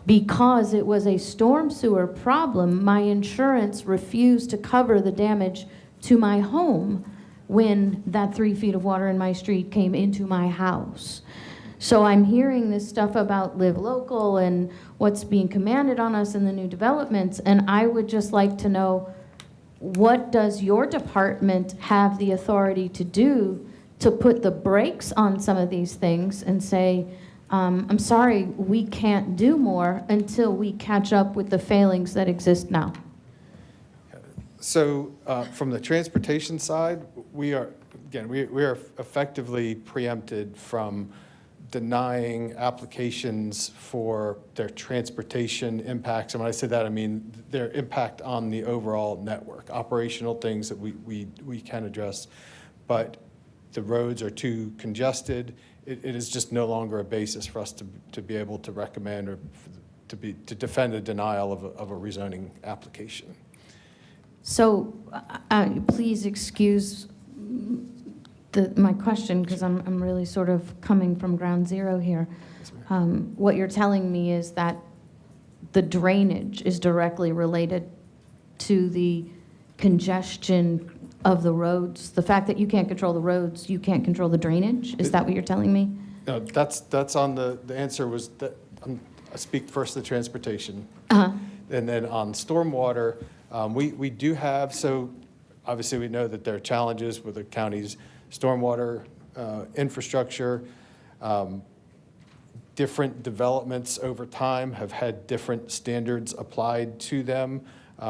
Because it was a storm sewer problem, my insurance refused to cover the damage to my home when that 3 feet of water in my street came into my house. So I'm hearing this stuff about live local and what's being commanded on us in the new developments, and I would just like to know, what does your department have the authority to do to put the brakes on some of these things and say, I'm sorry, we can't do more until we catch up with the failings that exist now? So from the transportation side, we are effectively preempted from denying applications for their transportation impacts. And when I say that, I mean their impact on the overall network, operational things that we can address. But the roads are too congested. It is just no longer a basis for us to be able to recommend or to defend a denial of a rezoning application. So please excuse my question, because I'm really sort of coming from ground zero here. What you're telling me is that the drainage is directly related to the congestion of the roads. The fact that you can't control the roads, you can't control the drainage? Is that what you're telling me? No, that's on the answer was that I speak first to transportation. Uh-huh. And then on stormwater, we do have, so obviously we know that there are challenges with the county's stormwater infrastructure. Different developments over time have had different standards applied to them.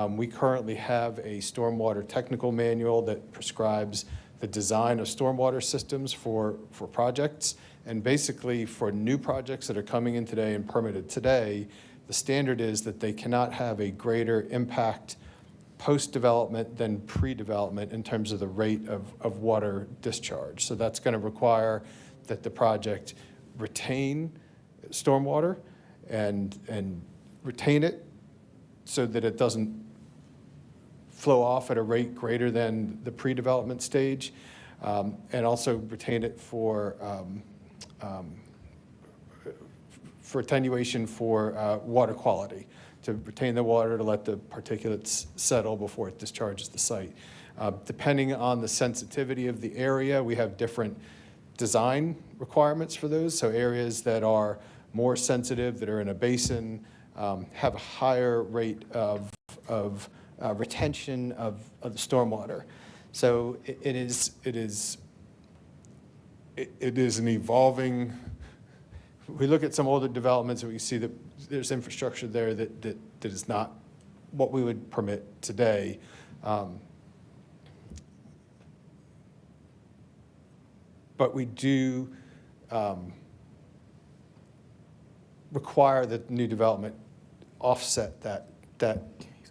We currently have a stormwater technical manual that prescribes the design of stormwater systems for projects. And basically for new projects that are coming in today and permitted today, the standard is that they cannot have a greater impact post-development than pre-development in terms of the rate of water discharge. So that's going to require that the project retain stormwater and retain it so that it doesn't flow off at a rate greater than the pre-development stage, and also retain it for attenuation for water quality, to retain the water to let the particulates settle before it discharges the site. Depending on the sensitivity of the area, we have different design requirements for those. So areas that are more sensitive, that are in a basin, have a higher rate of retention of the stormwater. So it is an evolving. We look at some older developments and we see that there's infrastructure there that is not what we would permit today. But we do require that new development offset that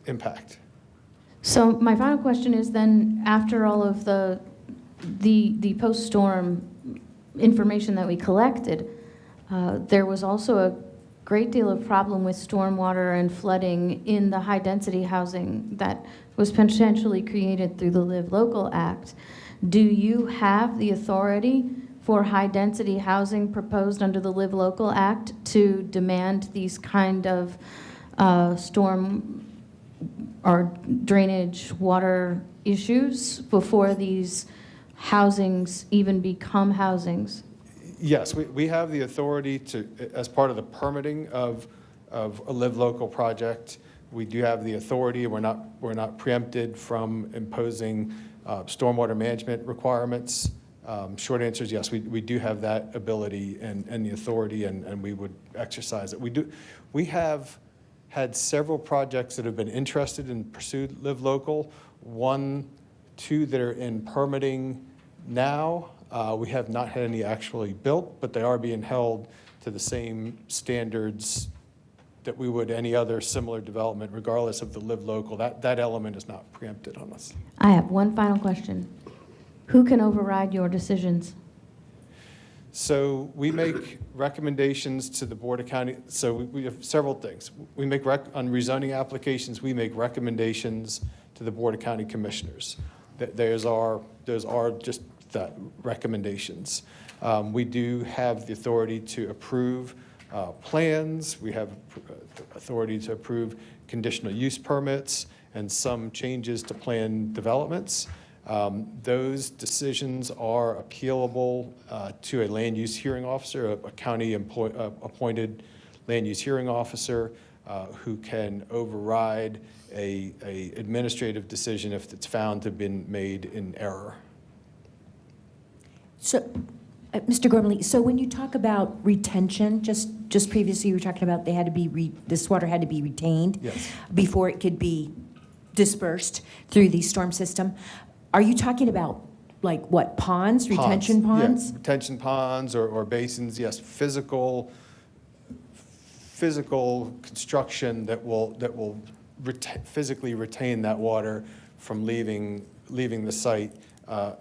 impact. So my final question is then, after all of the post-storm information that we collected, there was also a great deal of problem with stormwater and flooding in the high-density housing that was potentially created through the Live Local Act. Do you have the authority for high-density housing proposed under the Live Local Act to demand these kind of storm or drainage water issues before these housings even become housings? Yes, we have the authority to, as part of the permitting of a Live Local project, we do have the authority. We're not preempted from imposing stormwater management requirements. Short answer is yes, we do have that ability and the authority, and we would exercise it. We have had several projects that have been interested and pursued Live Local. 2 that are in permitting now. We have not had any actually built, but they are being held to the same standards that we would any other similar development, regardless of the Live Local. That element is not preempted on us. I have one final question. Who can override your decisions? So we make recommendations to the Board of County. So we have several things. We make on rezoning applications, we make recommendations to the Board of County Commissioners. Those are just the recommendations. We do have the authority to approve plans. We have authority to approve conditional use permits and some changes to plan developments. Those decisions are appealable to a land use hearing officer, a county appointed land use hearing officer who can override a administrative decision if it's found to have been made in error. So, Mr. Gormley, so when you talk about retention, just previously you were talking about they had to be this water had to be retained Yes. before it could be dispersed through the storm system. Are you talking about like what, ponds, retention ponds? Yeah, retention ponds or basins, yes, physical construction that will physically retain that water from leaving the site,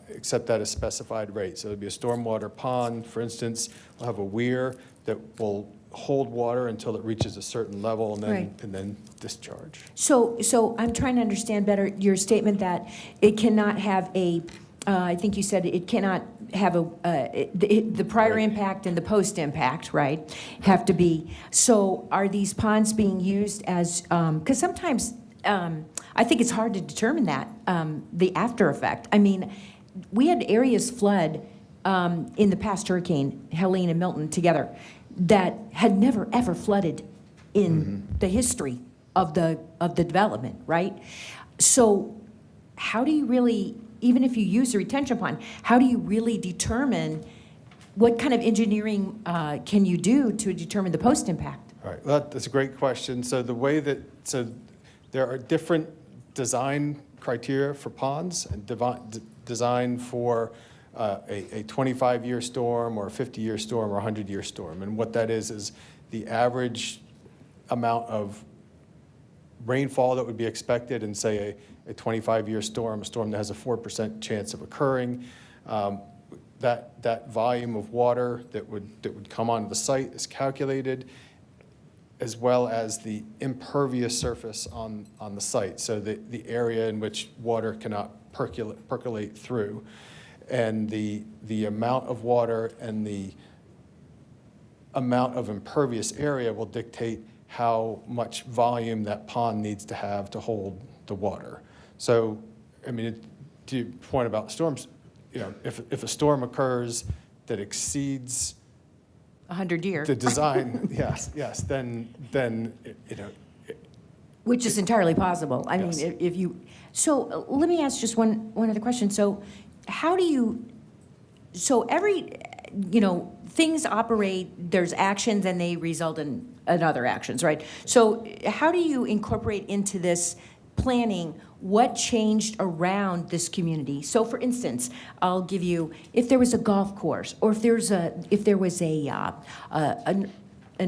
except at a specified rate. So it'd be a stormwater pond, for instance. We'll have a weir that will hold water until it reaches a certain level and then Right. and then discharge. So I'm trying to understand better your statement that it cannot have a, I think you said it cannot have the prior impact and the post-impact, right, have to be. So are these ponds being used as, because sometimes I think it's hard to determine that, the after effect. I mean, we had areas flood in the past hurricane, Helene and Milton together, that had never ever flooded in the history of the development, right? So how do you really, even if you use a retention pond, how do you really determine what kind of engineering can you do to determine the post-impact? All right, well, that's a great question. So there are different design criteria for ponds and design for a 25-year storm or a 50-year storm or a 100-year storm. And what that is the average amount of rainfall that would be expected in, say, a 25-year storm, a storm that has a 4% chance of occurring. That volume of water that would come onto the site is calculated, as well as the impervious surface on the site, so the area in which water cannot percolate through. And the amount of water and the amount of impervious area will dictate how much volume that pond needs to have to hold the water. So, I mean, to your point about storms, you know, if a storm occurs that exceeds 100 year. the design, yes, then you know. Which is entirely possible. I Yes. mean, if you, so let me ask just one other question. So how do you, so every, you know, things operate, there's actions and they result in other actions, right? So how do you incorporate into this planning what changed around this community? So for instance, I'll give you, if there was a golf course, or if there was an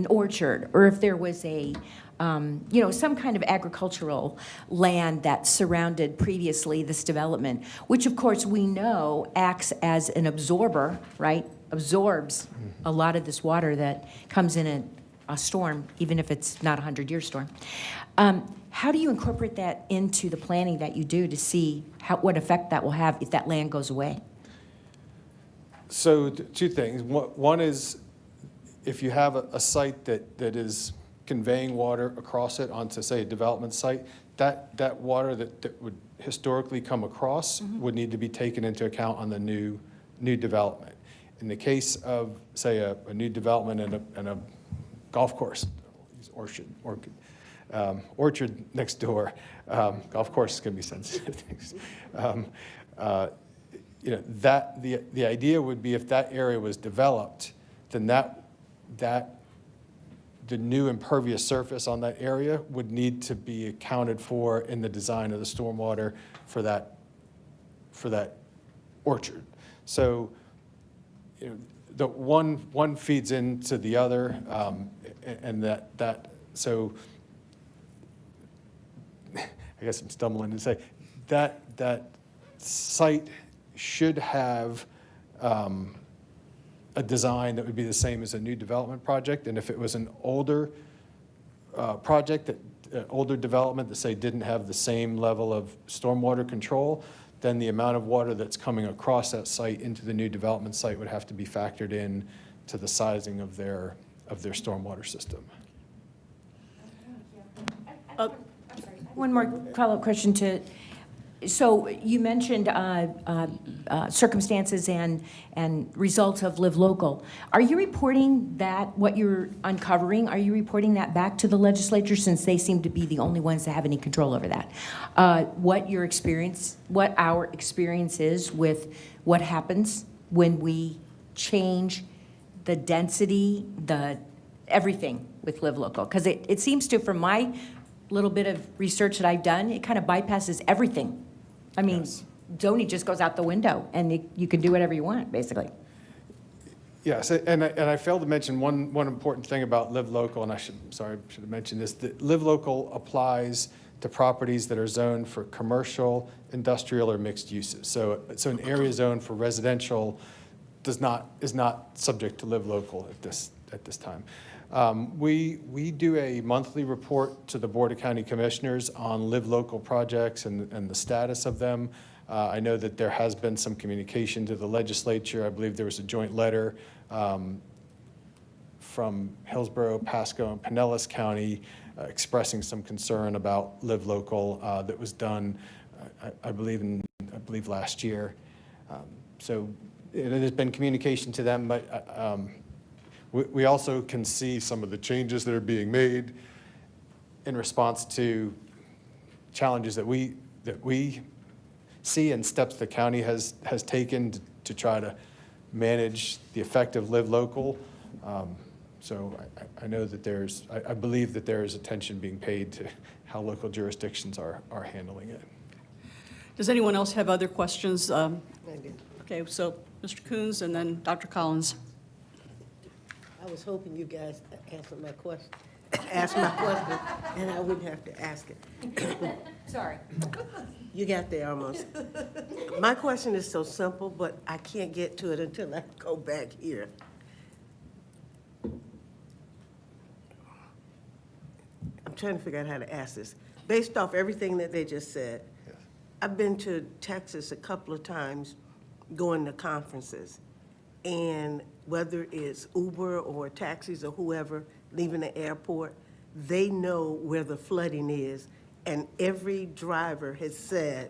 orchard, or if there was a, you know, some kind of agricultural land that surrounded previously this development, which of course we know acts as an absorber, right? Absorbs a lot of this water that comes in a storm, even if it's not a 100-year storm. How do you incorporate that into the planning that you do to see what effect that will have if that land goes away? So two things. One is if you have a site that is conveying water across it onto, say, a development site, that water that would historically come across would need to be taken into account on the new development. In the case of, say, a new development and a golf course, orchard next door, golf course is going to be sensitive things. that the idea would be if that area was developed, then the new impervious surface on that area would need to be accounted for in the design of the stormwater for that orchard. So, the one feeds into the other, and so I guess I'm stumbling to say that site should have a design that would be the same as a new development project, and if it was an older project, older development that say didn't have the same level of stormwater control, then the amount of water that's coming across that site into the new development site would have to be factored in to the sizing of their stormwater system. One more follow-up question so you mentioned circumstances and results of Live Local. Are you reporting that, what you're uncovering, are you reporting that back to the legislature, since they seem to be the only ones that have any control over that? What our experience is with what happens when we change the density, everything with Live Local? Because it seems to, from my little bit of research that I've done, it kind of bypasses everything. I mean, yes. Zoning just goes out the window, and you can do whatever you want, basically. Yes, and I failed to mention one important thing about Live Local, and I should have mentioned this, that Live Local applies to properties that are zoned for commercial, industrial, or mixed uses. So an area zoned for residential is not subject to Live Local at this time. We do a monthly report to the Board of County Commissioners on Live Local projects and the status of them. I know that there has been some communication to the legislature. I believe there was a joint letter from Hillsborough, Pasco, and Pinellas County expressing some concern about Live Local that was done, I believe last year. So there's been communication to them, but we also can see some of the changes that are being made in response to challenges that we see and steps the county has taken to try to manage the effect of Live Local. So I know that I believe that there is attention being paid to how local jurisdictions are handling it. Does anyone else have other questions? Okay, so Mr. Coons and then Dr. Collins. I was hoping you guys answered my question, asked my question, and I wouldn't have to ask it. Sorry. You got there almost. My question is so simple, but I can't get to it until I go back here. I'm trying to figure out how to ask this. Based off everything that they just said, yes. I've been to Texas a couple of times going to conferences. And whether it's Uber or taxis or whoever leaving the airport, they know where the flooding is. And every driver has said,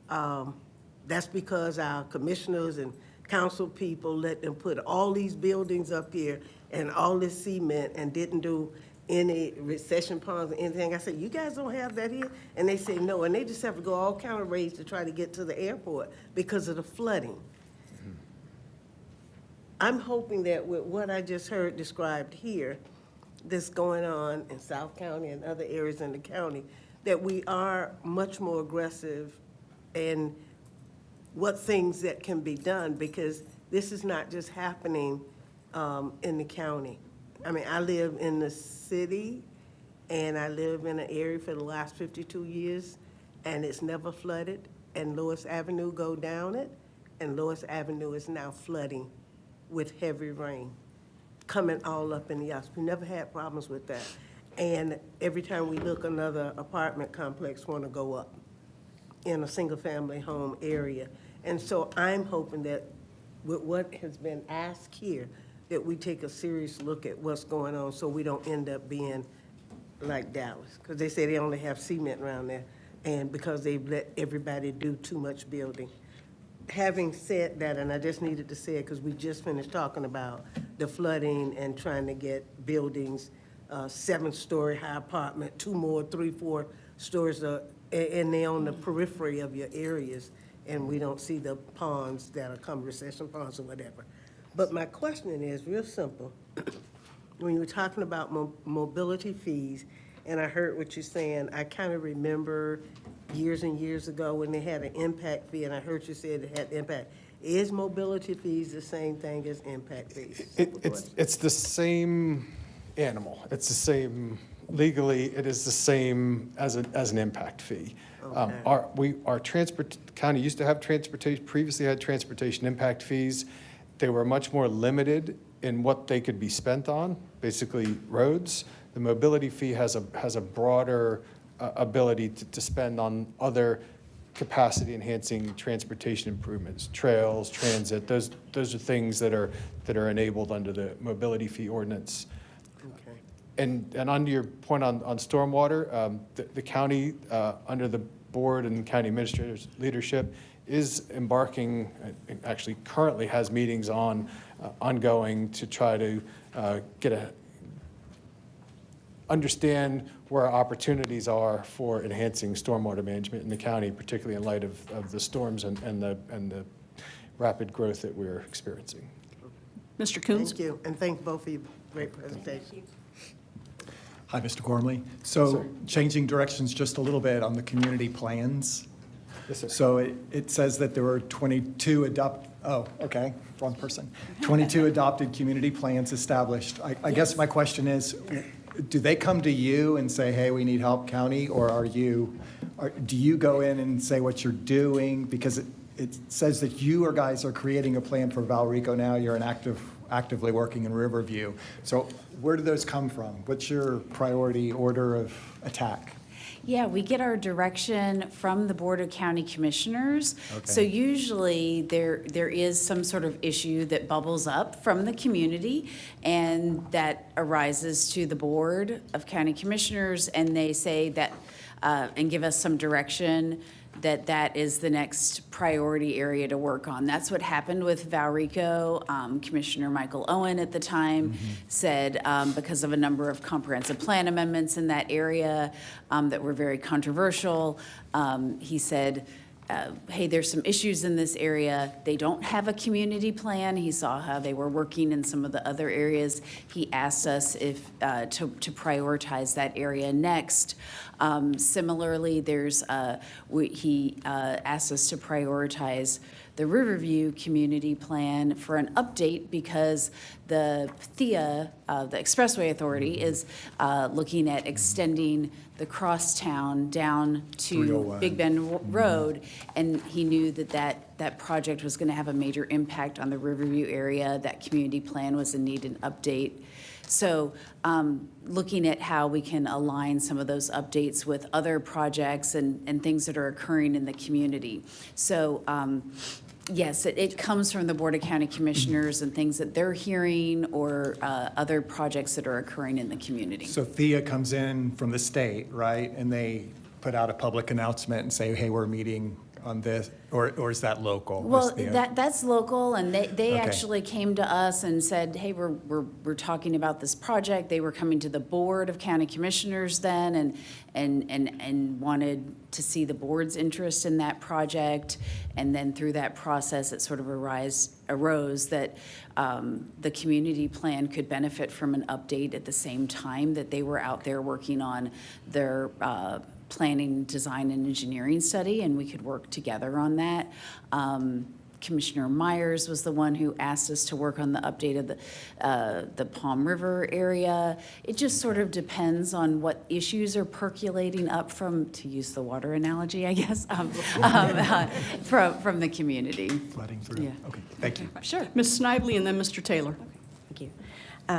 that's because our commissioners and council people let them put all these buildings up here and all this cement and didn't do any recession ponds or anything. I said, you guys don't have that here? And they say no, and they just have to go all counter roads to try to get to the airport because of the flooding. I'm hoping that with what I just heard described here, that's going on in South County and other areas in the county, that we are much more aggressive in what things that can be done, because this is not just happening in the county. I mean, I live in the city, and I live in an area for the last 52 years, and it's never flooded, and Lewis Avenue go down it, and Lewis Avenue is now flooding with heavy rain coming all up in the house. We never had problems with that. And every time we look, another apartment complex want to go up in a single-family home area. And so I'm hoping that with what has been asked here, that we take a serious look at what's going on so we don't end up being like Dallas. Because they say they only have cement around there, and because they've let everybody do too much building. Having said that, and I just needed to say it because we just finished talking about the flooding and trying to get buildings, 7-story high apartment, 2 more, 3, 4 stories, and they're on the periphery of your areas. and we don't see the ponds that are conversation ponds or whatever. But my question is real simple. When you were talking about mobility fees, and I heard what you're saying, I kind of remember years and years ago when they had an impact fee, and I heard you say it had impact. Is mobility fees the same thing as impact fees? It's the same animal. It's the same, legally, it is the same as an impact fee. Okay. Our county used to have previously had transportation impact fees. They were much more limited in what they could be spent on, basically roads. The mobility fee has a broader ability to spend on other capacity enhancing transportation improvements, trails, transit. Those are things that are enabled under the mobility fee ordinance. Okay. And under your point on stormwater, the county, under the board and county administrator's leadership, is embarking, actually currently has meetings ongoing to try to understand where our opportunities are for enhancing stormwater management in the county, particularly in light of the storms and the rapid growth that we're experiencing. Mr. Coons? Thank you, and thank both of you. Great presentation. Hi, Mr. Gormley. So changing directions just a little bit on the community plans. Yes, sir. So it says that there were 22 wrong person. 22 adopted community plans established. I guess my question is, do they come to you and say, hey, we need help, county, or do you go in and say what you're doing? Because it says that you guys are creating a plan for Valrico now. You're actively working in Riverview. So where do those come from? What's your priority order of attack? Yeah, we get our direction from the Board of County Commissioners. Okay. So usually there is some sort of issue that bubbles up from the community and that arises to the Board of County Commissioners, and they say that, and give us some direction that is the next priority area to work on. That's what happened with Valrico. Commissioner Michael Owen at the time said, because of a number of comprehensive plan amendments in that area that were very controversial, he said, hey, there's some issues in this area. They don't have a community plan. He saw how they were working in some of the other areas. He asked us if to prioritize that area next. Similarly, he asked us to prioritize the Riverview Community Plan for an update because the THIA, the Expressway Authority, is looking at extending the crosstown down to Big Bend Road, and he knew that project was going to have a major impact on the Riverview area. That community plan was in need of an update. So looking at how we can align some of those updates with other projects and things that are occurring in the community. So yes, it comes from the Board of County Commissioners and things that they're hearing or other projects that are occurring in the community. So THIA comes in from the state, right? And they put out a public announcement and say, hey, we're meeting on this, or is that local? Well, that's local, and they Okay. actually came to us and said, hey, we're talking about this project. They were coming to the Board of County Commissioners then and wanted to see the board's interest in that project. And then through that process, it sort of arose that the community plan could benefit from an update at the same time that they were out there working on their planning, design, and engineering study, and we could work together on that. Commissioner Myers was the one who asked us to work on the update of the Palm River area. It just sort of depends on what issues are percolating up from, to use the water analogy, I guess, from the community. Flooding through. Yeah. Okay, thank you. Sure. Ms. Snively and then Mr. Taylor. Thank you.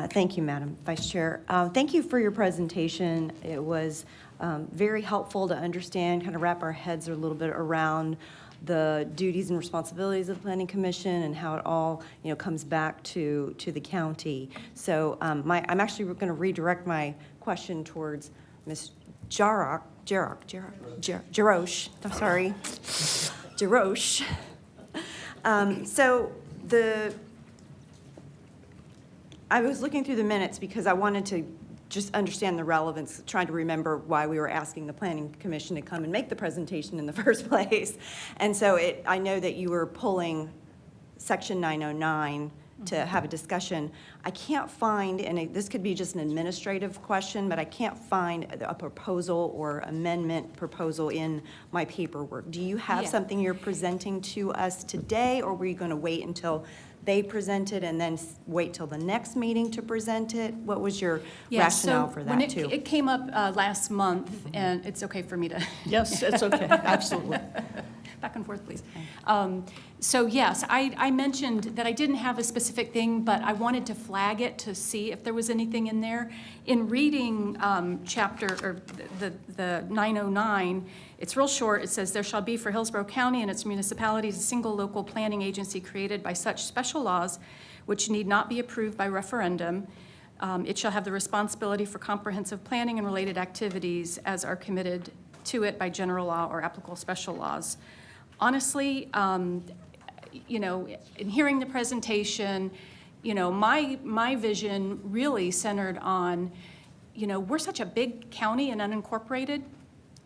Thank you, Madam Vice Chair. Thank you for your presentation. It was very helpful to understand, kind of wrap our heads a little bit around the duties and responsibilities of the Planning Commission and how it all, comes back to the county. So I'm actually going to redirect my question towards Ms. Jarosh. I'm sorry, Jarosh. So I was looking through the minutes because I wanted to just understand the relevance, trying to remember why we were asking the Planning Commission to come and make the presentation in the first place. And so I know that you were pulling Section 909 to have a discussion. I can't find, and this could be just an administrative question, but I can't find a proposal or amendment proposal in my paperwork. Do you have something you're presenting to us today, or were you going to wait until they present it and then wait till the next meeting to present it? What was your rationale for that, too? It came up last month, and it's okay for me to... Yes, it's okay, absolutely. Back and forth, please. So yes, I mentioned that I didn't have a specific thing, but I wanted to flag it to see if there was anything in there. In reading the 909, it's real short. It says, there shall be for Hillsborough County and its municipalities a single local planning agency created by such special laws which need not be approved by referendum. It shall have the responsibility for comprehensive planning and related activities as are committed to it by general law or applicable special laws. Honestly, you know, in hearing the presentation, you know, my vision really centered on, you know, we're such a big county and unincorporated.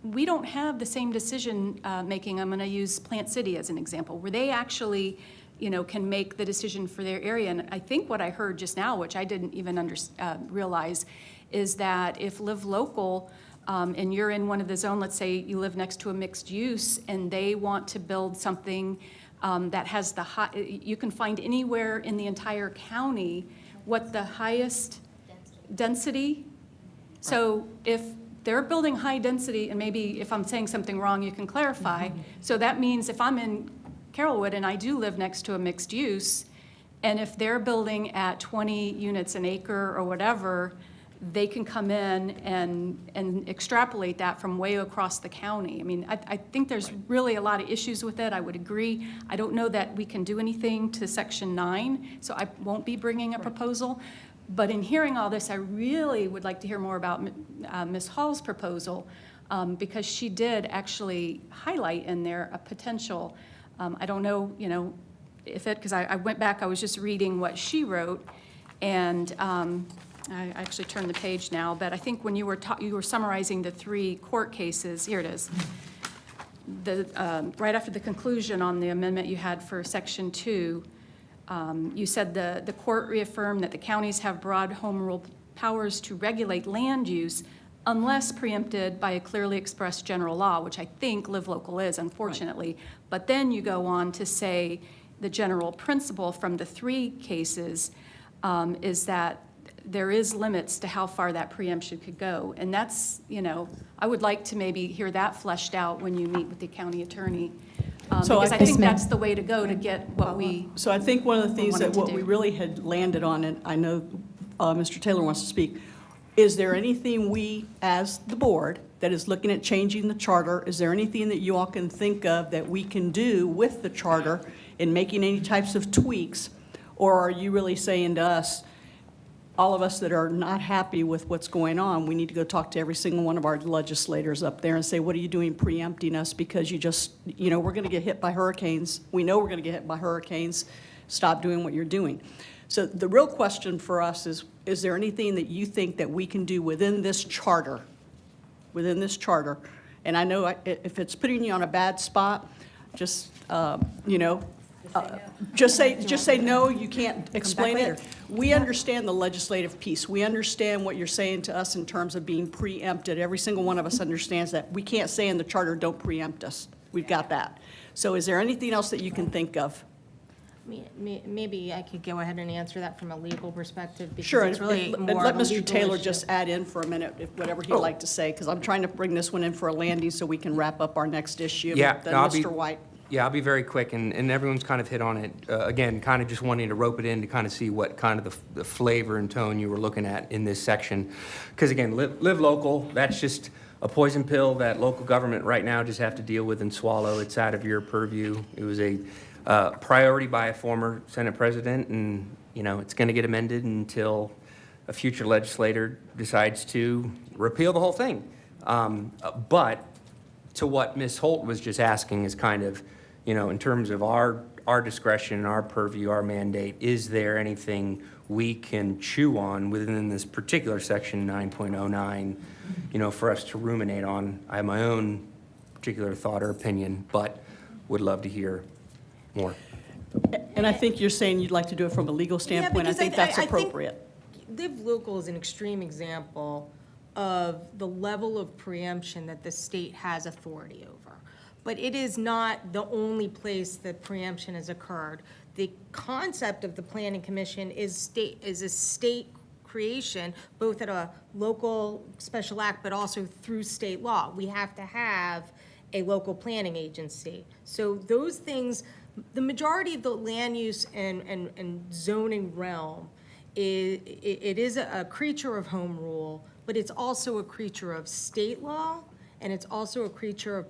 We don't have the same decision making. I'm going to use Plant City as an example, where they actually, you know, can make the decision for their area. And I think what I heard just now, which I didn't even realize, is that if Live Local and you're in one of the zone, let's say you live next to a mixed use and they want to build something that has the high, you can find anywhere in the entire county what the highest density. So if they're building high density, and maybe if I'm saying something wrong, you can clarify. So that means if I'm in Carrollwood and I do live next to a mixed use, and if they're building at 20 units an acre or whatever, they can come in and extrapolate that from way across the county. I mean, I think there's really a lot of issues with it. I would agree. I don't know that we can do anything to Section 9, so I won't be bringing a proposal. But in hearing all this, I really would like to hear more about Ms. Hall's proposal, because she did actually highlight in there a potential, I don't know, you know, if it, because I went back, I was just reading what she wrote, and I actually turned the page now, but I think when you were summarizing the 3 court cases, here it is. Right after the conclusion on the amendment you had for Section 2, you said the court reaffirmed that the counties have broad home rule powers to regulate land use unless preempted by a clearly expressed general law, which I think Live Local is, unfortunately. Right. But then you go on to say the general principle from the 3 cases is that there is limits to how far that preemption could go. And that's, you know, I would like to maybe hear that fleshed out when you meet with the county attorney. Because I think that's the way to go to get what we So I think one of the things that what we really had landed on, and I know Mr. Taylor wants to speak, is there anything we, as the board, that is looking at changing the charter, is there anything that you all can think of that we can do with the charter in making any types of tweaks? Or are you really saying to us, all of us that are not happy with what's going on, we need to go talk to every single one of our legislators up there and say, what are you doing preempting us because you just, you know, we're going to get hit by hurricanes. We know we're going to get hit by hurricanes. Stop doing what you're doing. So the real question for us is there anything that you think that we can do within this charter? Within this charter. And I know if it's putting you on a bad spot, just, you know, just say no, you can't explain it. We understand the legislative piece. We understand what you're saying to us in terms of being preempted. Every single one of us understands that. We can't say in the charter, don't preempt us. We've got that. So is there anything else that you can think of? Maybe I could go ahead and answer that from a legal perspective, because sure, it's really and more let of a Mr. legal Taylor issue. just add in for a minute, whatever he'd like to say, because I'm trying to bring this one in for a landing so we can wrap up our next issue. Yeah, Then no, Mr. White. Yeah, I'll be very quick, and everyone's kind of hit on it. Again, kind of just wanting to rope it in to kind of see what kind of the flavor and tone you were looking at in this section. Because again, live local, that's just a poison pill that local government right now just have to deal with and swallow. It's out of your purview. It was a priority by a former Senate president, and you know it's going to get amended until a future legislator decides to repeal the whole thing. But to what Ms. Holt was just asking is kind of, you know, in terms of our discretion, our purview, our mandate, is there anything we can chew on within this particular section 9.09, for us to ruminate on. I have my own particular thought or opinion, but would love to hear more. And I think you're saying you'd like to do it from a legal standpoint. I because think that's I think appropriate. Live Local is an extreme example of the level of preemption that the state has authority over. But it is not the only place that preemption has occurred. The concept of the Planning Commission is a state creation, both at a local special act, but also through state law. We have to have a local planning agency. So those things, the majority of the land use and zoning realm, it is a creature of home rule, but it's also a creature of state law, and it's also a creature of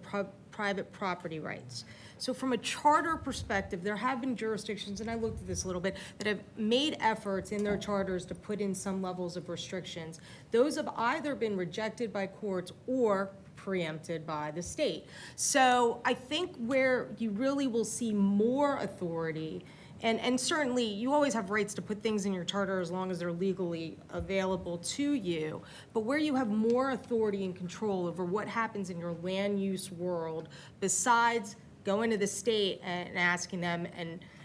private property rights. So from a charter perspective, there have been jurisdictions, and I looked at this a little bit, that have made efforts in their charters to put in some levels of restrictions. Those have either been rejected by courts or preempted by the state. So I think where you really will see more authority, and certainly you always have rights to put things in your charter as long as they're legally available to you, but where you have more authority and control over what happens in your land use world, besides going to the state and asking them,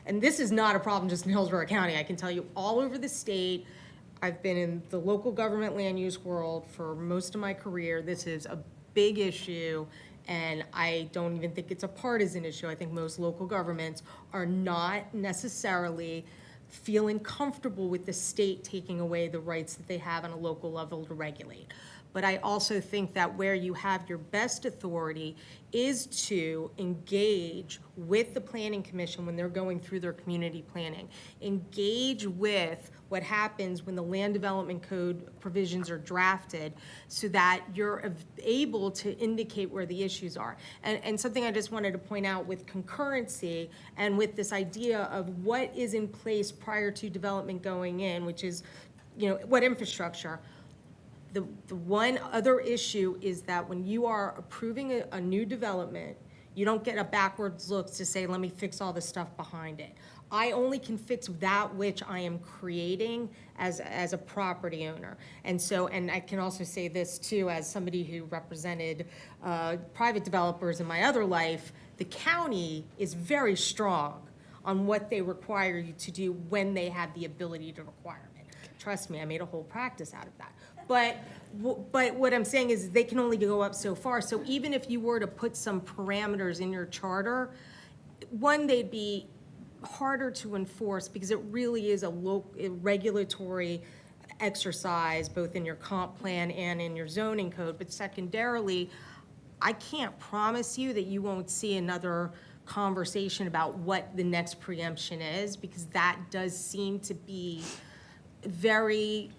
and this is not a problem just in Hillsborough County, I can tell you all over the state. I've been in the local government land use world for most of my career. This is a big issue, and I don't even think it's a partisan issue. I think most local governments are not necessarily feeling comfortable with the state taking away the rights that they have on a local level to regulate. But I also think that where you have your best authority is to engage with the Planning Commission when they're going through their community planning. Engage with what happens when the land development code provisions are drafted so that you're able to indicate where the issues are. And something I just wanted to point out with concurrency and with this idea of what is in place prior to development going in, which is, what infrastructure. The one other issue is that when you are approving a new development, you don't get a backwards look to say, let me fix all the stuff behind it. I only can fix that which I am creating as a property owner. And so, and I can also say this too, as somebody who represented private developers in my other life, the county is very strong on what they require you to do when they have the ability to require it. Trust me, I made a whole practice out of that. But what I'm saying is they can only go up so far. So even if you were to put some parameters in your charter, one, they'd be harder to enforce because it really is a regulatory exercise, both in your comp plan and in your zoning code. But secondarily, I can't promise you that you won't see another conversation about what the next preemption is, because that does seem to be very,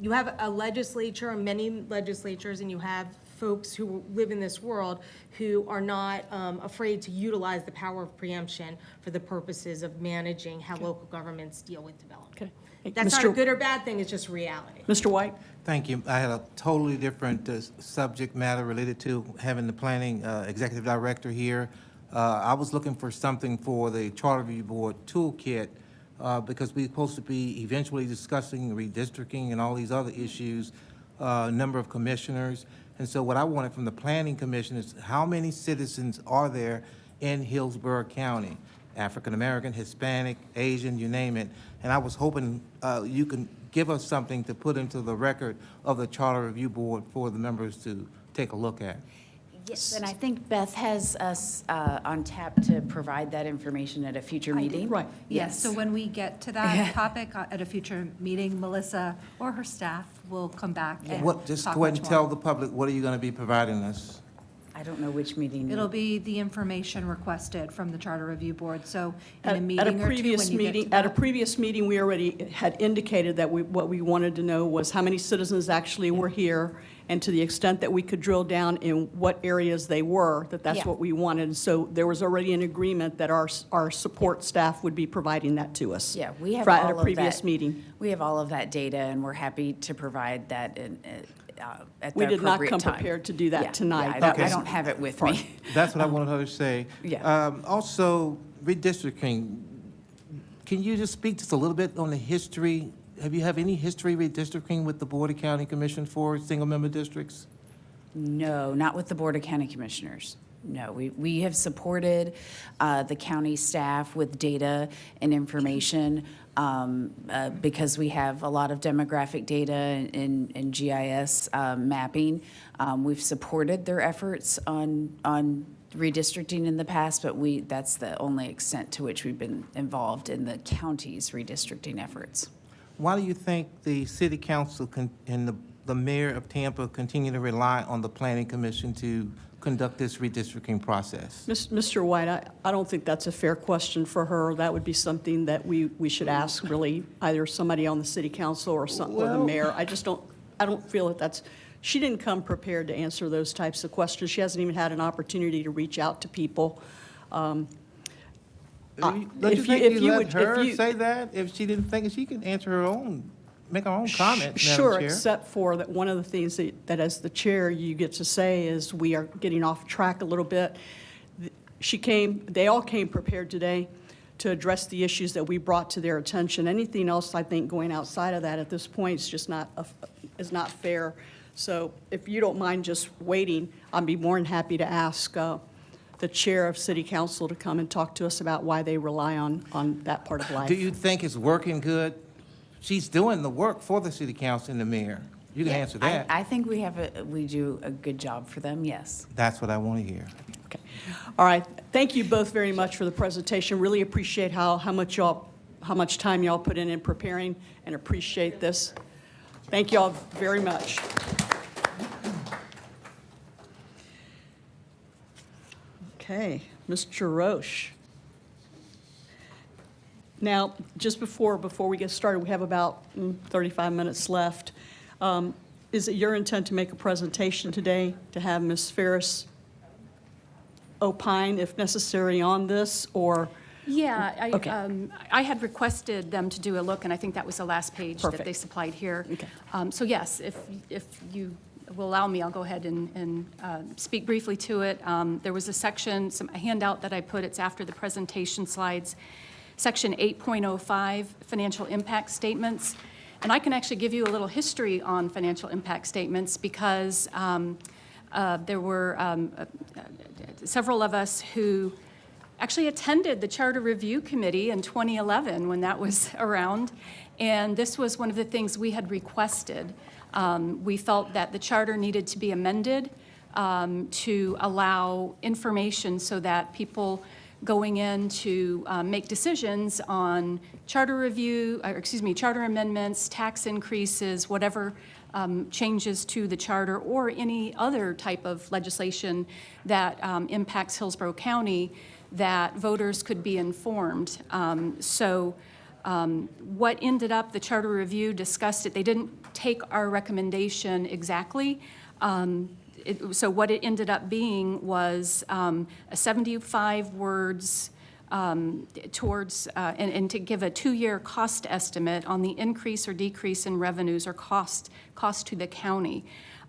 you have a legislature, many legislatures, and you have folks who live in this world who are not afraid to utilize the power of preemption for the purposes of managing how local governments deal with development. Okay. Hey, That's not a good or bad thing, it's just reality. Mr. White? Thank you. I had a totally different subject matter related to having the planning executive director here. I was looking for something for the Charter Review Board toolkit because we're supposed to be eventually discussing redistricting and all these other issues, number of commissioners. And so what I wanted from the Planning Commission is how many citizens are there in Hillsborough County? African American, Hispanic, Asian, you name it. And I was hoping you can give us something to put into the record of the Charter Review Board for the members to take a look at. Yes, and I think Beth has us on tap to provide that information at a future meeting. Right. Yes, so when we get to that topic at a future meeting, Melissa or her staff will come back and Just talk go ahead much and more. tell the public, what are you going to be providing us? I don't know which meeting. It'll be the information requested from the Charter Review Board, so in At a meeting or two, when you get to At a that. previous meeting, we already had indicated that what we wanted to know was how many citizens actually were here, and to the extent that we could drill down in what areas they were, that's Yeah. what we wanted. So there was already an agreement that our support staff would be providing that to us. Yeah, we have At all a of previous that. meeting. We have all of that data, and we're happy to provide that at the We did not appropriate come time. prepared to do that Yeah, tonight. yeah, That I was- don't have it with me. That's what I wanted her to say. Yeah. Also, redistricting, can you just speak just a little bit on the history have you have any history redistricting with the Board of County Commission for single-member districts? No, not with the Board of County Commissioners. No, we have supported the county staff with data and information because we have a lot of demographic data and GIS mapping. We've supported their efforts on redistricting in the past, but that's the only extent to which we've been involved in the county's redistricting efforts. Why do you think the city council and the mayor of Tampa continue to rely on the planning commission to conduct this redistricting process? Mr. White, I don't think that's a fair question for her. That would be something that we should ask really either somebody on the city council or the mayor. I don't feel that that's, she didn't come prepared to answer those types of questions. She hasn't even had an opportunity to reach out to people. Don't you think you let her say that? If she didn't think it, she can answer her own, make her own comment, Sure, Madam Chair. except for that one of the things that as the chair you get to say is we are getting off track a little bit. They all came prepared today to address the issues that we brought to their attention. Anything else, I think, going outside of that at this point is just is not fair. So if you don't mind just waiting, I'd be more than happy to ask the chair of city council to come and talk to us about why they rely on that part of life. Do you think it's working good? She's doing the work for the city council and the mayor. You can answer that. I think we do a good job for them, yes. That's what I want to hear. Okay. All right. Thank you both very much for the presentation. Really appreciate how much time y'all put in preparing, and appreciate this. Thank y'all very much. Okay, Mr. Roche. Now, just before we get started, we have about 35 minutes left. Is it your intent to make a presentation today, to have Ms. Ferris opine, if necessary, on this, or? Yeah, Okay. I had requested them to do a look, and I think that was the last page that they supplied here. Okay. So yes, if you will allow me, I'll go ahead and speak briefly to it. There was a section, a handout that I put, it's after the presentation slides, Section 8.05, financial impact statements. And I can actually give you a little history on financial impact statements because there were several of us who actually attended the Charter Review Committee in 2011 when that was around. And this was one of the things we had requested. We felt that the charter needed to be amended to allow information so that people going in to make decisions on charter amendments, tax increases, whatever changes to the charter, or any other type of legislation that impacts Hillsborough County, that voters could be informed. What ended up, the Charter Review discussed it. They didn't take our recommendation exactly. So what it ended up being was a 75 words towards, and to give a 2-year cost estimate on the increase or decrease in revenues or cost to the county.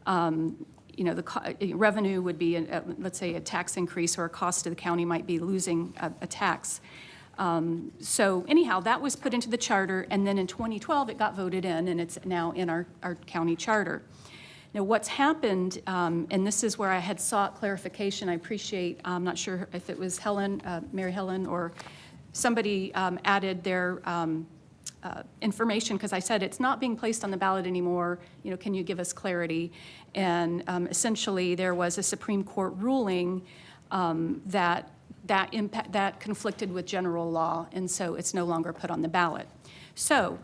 The revenue would be, let's say, a tax increase, or a cost to the county might be losing a tax. So anyhow, that was put into the charter, and then in 2012, it got voted in, and it's now in our county charter. Now, what's happened, and this is where I had sought clarification, I appreciate, I'm not sure if it was Helen, Mary Helen, or somebody added their information, because I said it's not being placed on the ballot anymore, can you give us clarity? And essentially, there was a Supreme Court ruling that conflicted with general law, and so it's no longer put on the ballot. So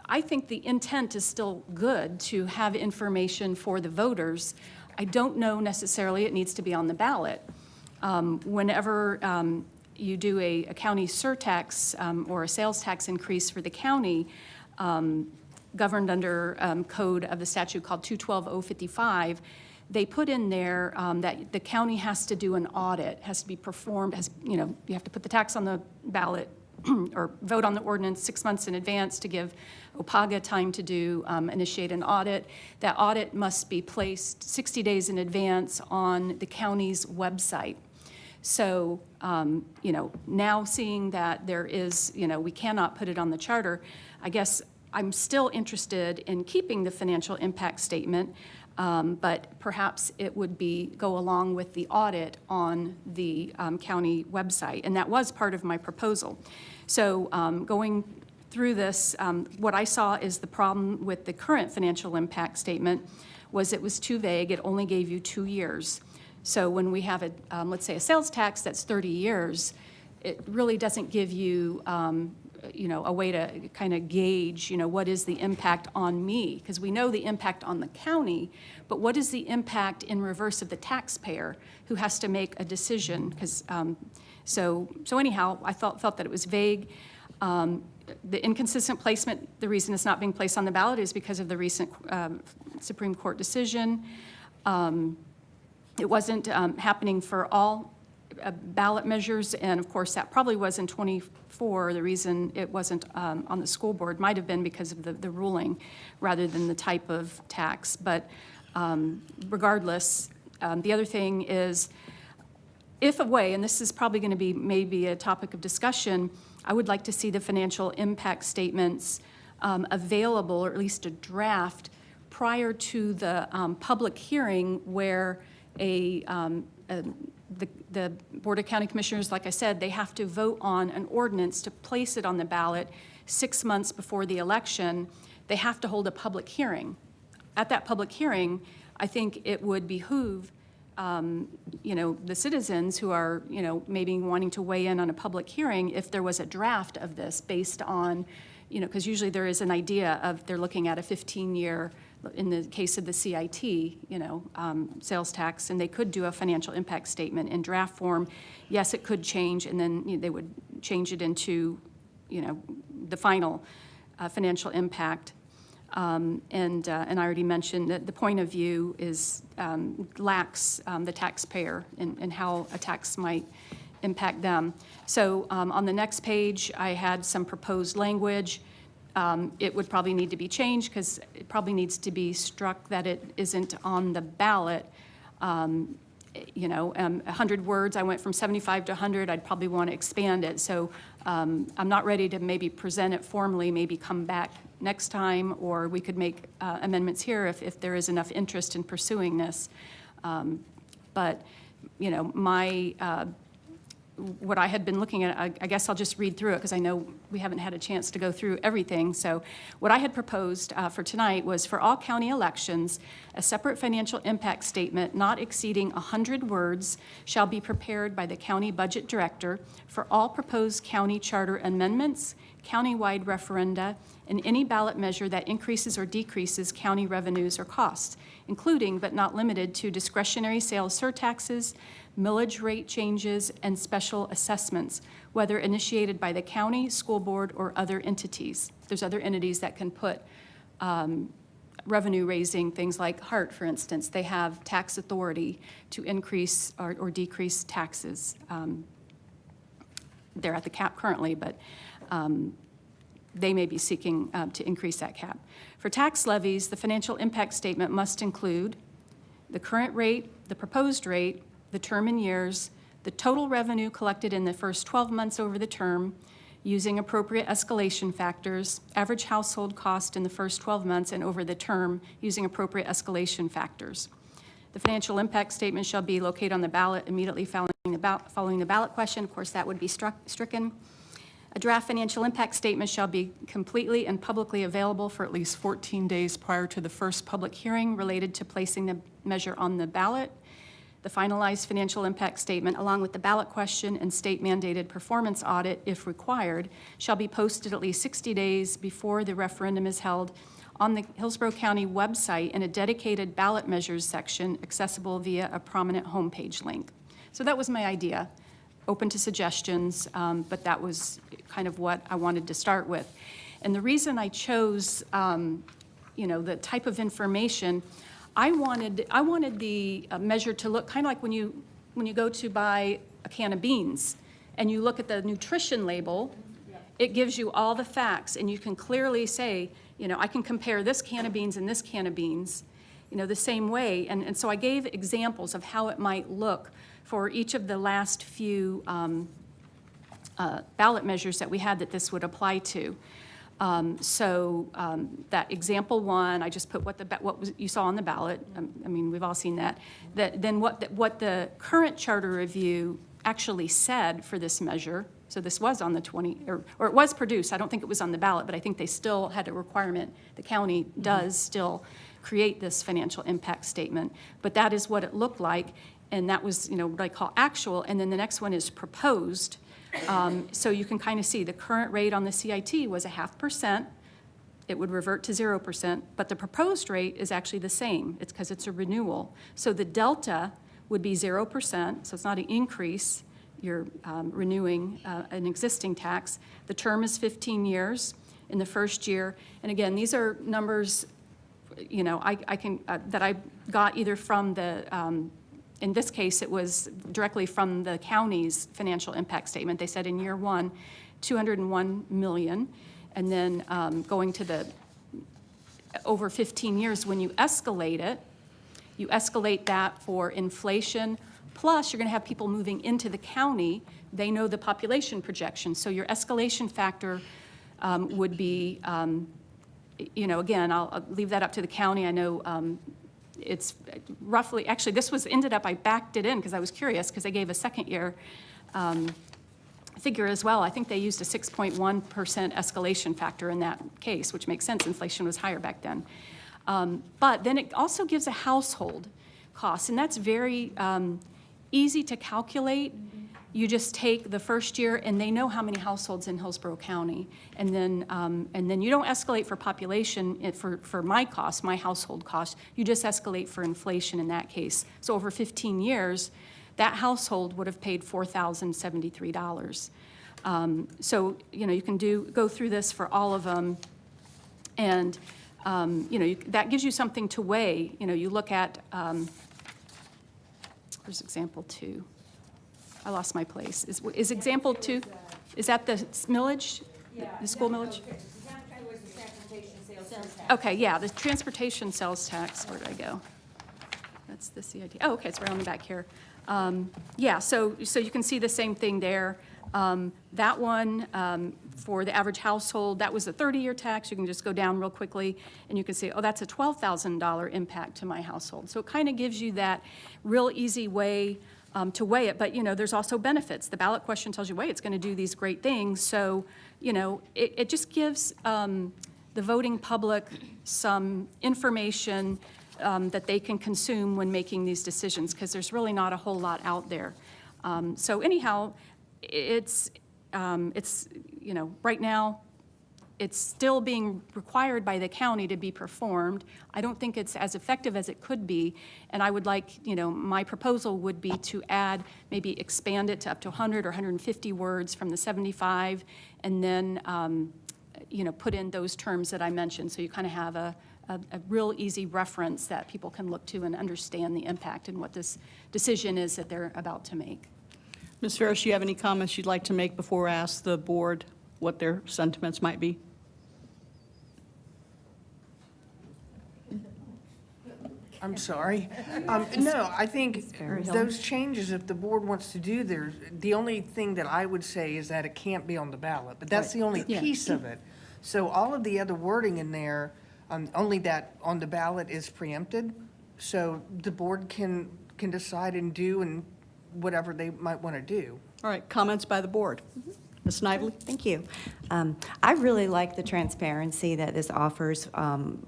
I think the intent is still good to have information for the voters. I don't know necessarily it needs to be on the ballot. Whenever you do a county surtax or a sales tax increase for the county, governed under code of the statute called 212-055, they put in there that the county has to do an audit, has to be performed, you have to put the tax on the ballot or vote on the ordinance 6 months in advance to give OPAGA time to initiate an audit. That audit must be placed 60 days in advance on the county's website. So, now seeing that there is, we cannot put it on the charter, I guess I'm still interested in keeping the financial impact statement, but perhaps it would go along with the audit on the county website, and that was part of my proposal. So going through this, what I saw is the problem with the current financial impact statement was it was too vague. It only gave you 2 years. So when we have let's say a sales tax that's 30 years, it really doesn't give you, a way to kind of gauge, what is the impact on me? Because we know the impact on the county, but what is the impact in reverse of the taxpayer who has to make a decision? Because so anyhow, I felt that it was vague. The inconsistent placement, the reason it's not being placed on the ballot is because of the recent Supreme Court decision. It wasn't happening for all ballot measures, and of course that probably was in 24. The reason it wasn't on the school board might have been because of the ruling rather than the type of tax. But regardless, the other thing is, if a way, and this is probably going to be maybe a topic of discussion, I would like to see the financial impact statements available, or at least a draft, prior to the public hearing where the Board of County Commissioners, like I said, they have to vote on an ordinance to place it on the ballot 6 months before the election. They have to hold a public hearing. At that public hearing, I think it would behoove the citizens who are, maybe wanting to weigh in on a public hearing if there was a draft of this based on, because usually there is an idea of they're looking at a 15-year, in the case of the CIT, sales tax, and they could do a financial impact statement in draft form. Yes, it could change, and then they would change it into, the final financial impact. And I already mentioned that the point of view is lacks the taxpayer and how a tax might impact them. So on the next page, I had some proposed language. It would probably need to be changed because it probably needs to be struck that it isn't on the ballot. 100 words, I went from 75 to 100, I'd probably want to expand it. So I'm not ready to maybe present it formally, maybe come back next time, or we could make amendments here if there is enough interest in pursuing this. But, what I had been looking at, I guess I'll just read through it because I know we haven't had a chance to go through everything. So what I had proposed for tonight was for all county elections, a separate financial impact statement not exceeding 100 words shall be prepared by the county budget director for all proposed county charter amendments, countywide referenda, and any ballot measure that increases or decreases county revenues or costs, including but not limited to discretionary sales surtaxes, millage rate changes, and special assessments, whether initiated by the county, school board, or other entities. There's other entities that can put revenue-raising things like HART, for instance. They have tax authority to increase or decrease taxes. They're at the cap currently, but they may be seeking to increase that cap. For tax levies, the financial impact statement must include the current rate, the proposed rate, the term in years, the total revenue collected in the first 12 months over the term, using appropriate escalation factors, average household cost in the first 12 months and over the term, using appropriate escalation factors. The financial impact statement shall be located on the ballot immediately following the ballot question. Of course, that would be stricken. A draft financial impact statement shall be completely and publicly available for at least 14 days prior to the first public hearing related to placing the measure on the ballot. The finalized financial impact statement, along with the ballot question and state-mandated performance audit, if required, shall be posted at least 60 days before the referendum is held on the Hillsborough County website in a dedicated ballot measures section accessible via a prominent homepage link. So that was my idea. Open to suggestions, but that was kind of what I wanted to start with. And the reason I chose, the type of information, I wanted the measure to look kind of like when you go to buy a can of beans and you look at the nutrition label, it gives you all the facts and you can clearly say, I can compare this can of beans and this can of beans, the same way. And so I gave examples of how it might look for each of the last few ballot measures that we had that this would apply to. That example one, I just put you saw on the ballot. I mean, we've all seen that. Then what the current charter review actually said for this measure. So this was on the or it was produced. I don't think it was on the ballot, but I think they still had a requirement. The county does still create this financial impact statement. But that is what it looked like, and that was, what I call actual. And then the next one is proposed. So you can kind of see the current rate on the CIT was 0.5%. It would revert to 0%, but the proposed rate is actually the same. It's because it's a renewal. So the delta would be 0%, so it's not an increase. You're renewing an existing tax. The term is 15 years in the first year. And again, these are numbers, I can that I got either from the, in this case, it was directly from the county's financial impact statement. They said in year one, 201 million, and then going to the over 15 years, when you escalate it, you escalate that for inflation. Plus, you're going to have people moving into the county. They know the population projection. So your escalation factor would be, again, I'll leave that up to the county. I know it's roughly, actually, this was ended up, I backed it in because I was curious because they gave a second year figure as well. I think they used a 6.1% escalation factor in that case, which makes sense. Inflation was higher back then. But then it also gives a household cost, and that's very easy to calculate. You just take the first year, and they know how many households in Hillsborough County, and then you don't escalate for population for my cost, my household cost. You just escalate for inflation in that case. So over 15 years, that household would have paid $4,073. So you can go through this for all of them, and that gives you something to weigh. You look at. Where's example 2? I lost my place. Is example 2, is that the millage, the school millage? Okay, yeah, the transportation sales tax. Where did I go? That's the CIT. Oh, okay, it's right on the back here. Yeah, so you can see the same thing there. That one, for the average household, that was a 30-year tax. You can just go down real quickly, and you can see, oh, that's a $12,000 impact to my household. So it kind of gives you that real easy way to weigh it. But, there's also benefits. The ballot question tells you, wait, it's going to do these great things. So, it just gives the voting public some information that they can consume when making these decisions, because there's really not a whole lot out there. So anyhow, it's right now, it's still being required by the county to be performed. I don't think it's as effective as it could be, and I would like, my proposal would be to add, maybe expand it to up to 100 or 150 words from the 75, and then, put in those terms that I mentioned, so you kind of have a real easy reference that people can look to and understand the impact and what this decision is that they're about to make. Ms. Ferris, do you have any comments you'd like to make before I ask the board what their sentiments might be? I'm sorry. No, I think those changes, if the board wants to do theirs, the only thing that I would say is that it can't be on the ballot, but that's the only piece of it. So all of the other wording in there, only that on the ballot is preempted, so the board can decide and do and whatever they might want to do. All right, comments by the board. Ms. Snively? Thank you. I really like the transparency that this offers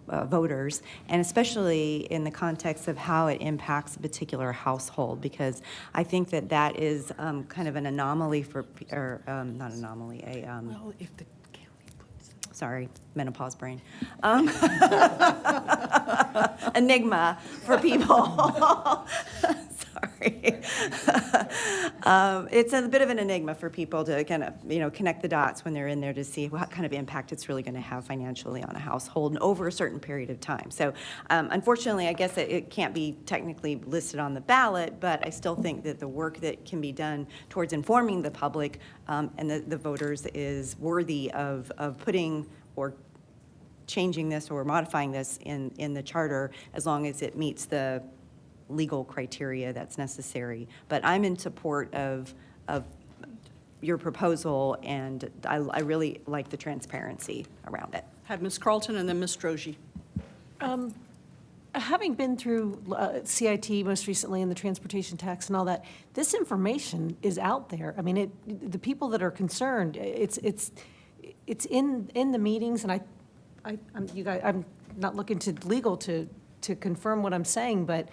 voters, and especially in the context of how it impacts a particular household, because I think that is kind of an anomaly for, or not anomaly, Well, if the sorry, menopause brain. Enigma for people. Sorry. It's a bit of an enigma for people to kind of, connect the dots when they're in there to see what kind of impact it's really going to have financially on a household and over a certain period of time. So unfortunately, I guess it can't be technically listed on the ballot, but I still think that the work that can be done towards informing the public and the voters is worthy of putting or changing this or modifying this in the charter, as long as it meets the legal criteria that's necessary. But I'm in support of your proposal, and I really like the transparency around it. Have Ms. Carlton and then Ms. Stroji. Having been through CIT most recently and the transportation tax and all that, this information is out there. I mean, the people that are concerned, it's in the meetings, and I'm not looking to legal to confirm what I'm saying, but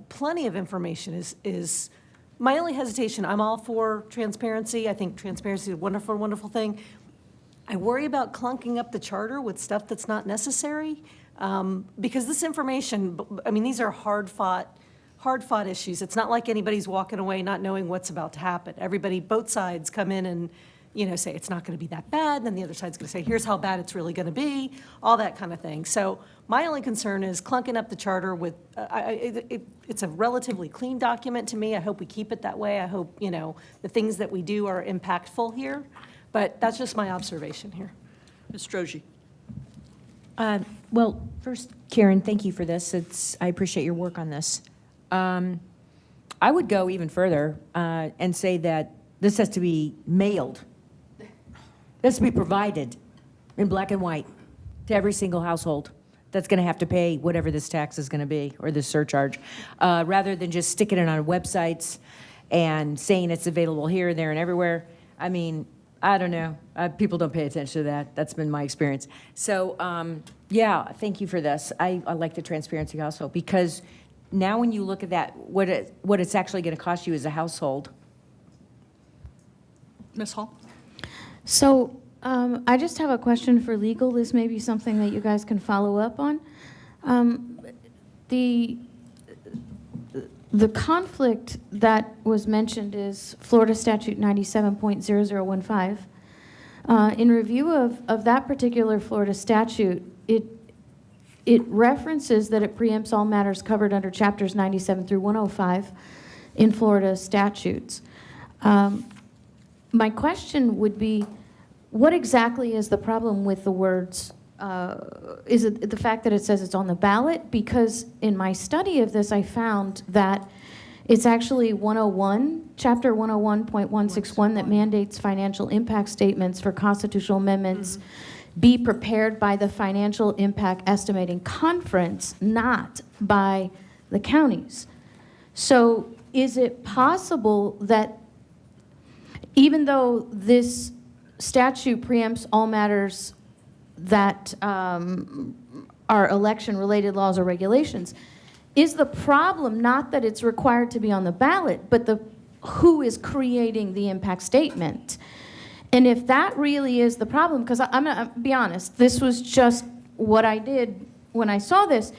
plenty of information is my only hesitation. I'm all for transparency. I think transparency is a wonderful, wonderful thing. I worry about clunking up the charter with stuff that's not necessary. Because this information, I mean, these are hard-fought issues. It's not like anybody's walking away not knowing what's about to happen. Everybody, both sides come in and, say it's not going to be that bad. Then the other side's going to say, here's how bad it's really going to be, all that kind of thing. So my only concern is clunking up the charter with, it's a relatively clean document to me. I hope we keep it that way. I hope, the things that we do are impactful here. But that's just my observation here. Ms. Stroji. Well, first, Karen, thank you for this. I appreciate your work on this. I would go even further and say that this has to be mailed. It has to be provided in black and white to every single household that's going to have to pay whatever this tax is going to be, or this surcharge, rather than just sticking it on websites and saying it's available here, there, and everywhere. I mean, I don't know. People don't pay attention to that. That's been my experience. So, yeah, thank you for this. I like the transparency also, because now when you look at that, what it's actually going to cost you as a household. Ms. Hall? So I just have a question for legal. This may be something that you guys can follow up on. The conflict that was mentioned is Florida Statute 97.0015. In review of that particular Florida statute, it references that it preempts all matters covered under chapters 97 through 105 in Florida statutes. My question would be, what exactly is the problem with the words? Is it the fact that it says it's on the ballot? Because in my study of this, I found that it's actually 101, chapter 101.161, that mandates financial impact statements for constitutional amendments be prepared by the Financial Impact Estimating Conference, not by the counties. So is it possible that even though this statute preempts all matters that are election-related laws or regulations, is the problem not that it's required to be on the ballot, but who is creating the impact statement? And if that really is the problem, because I'm going to be honest, this was just what I did when I saw this.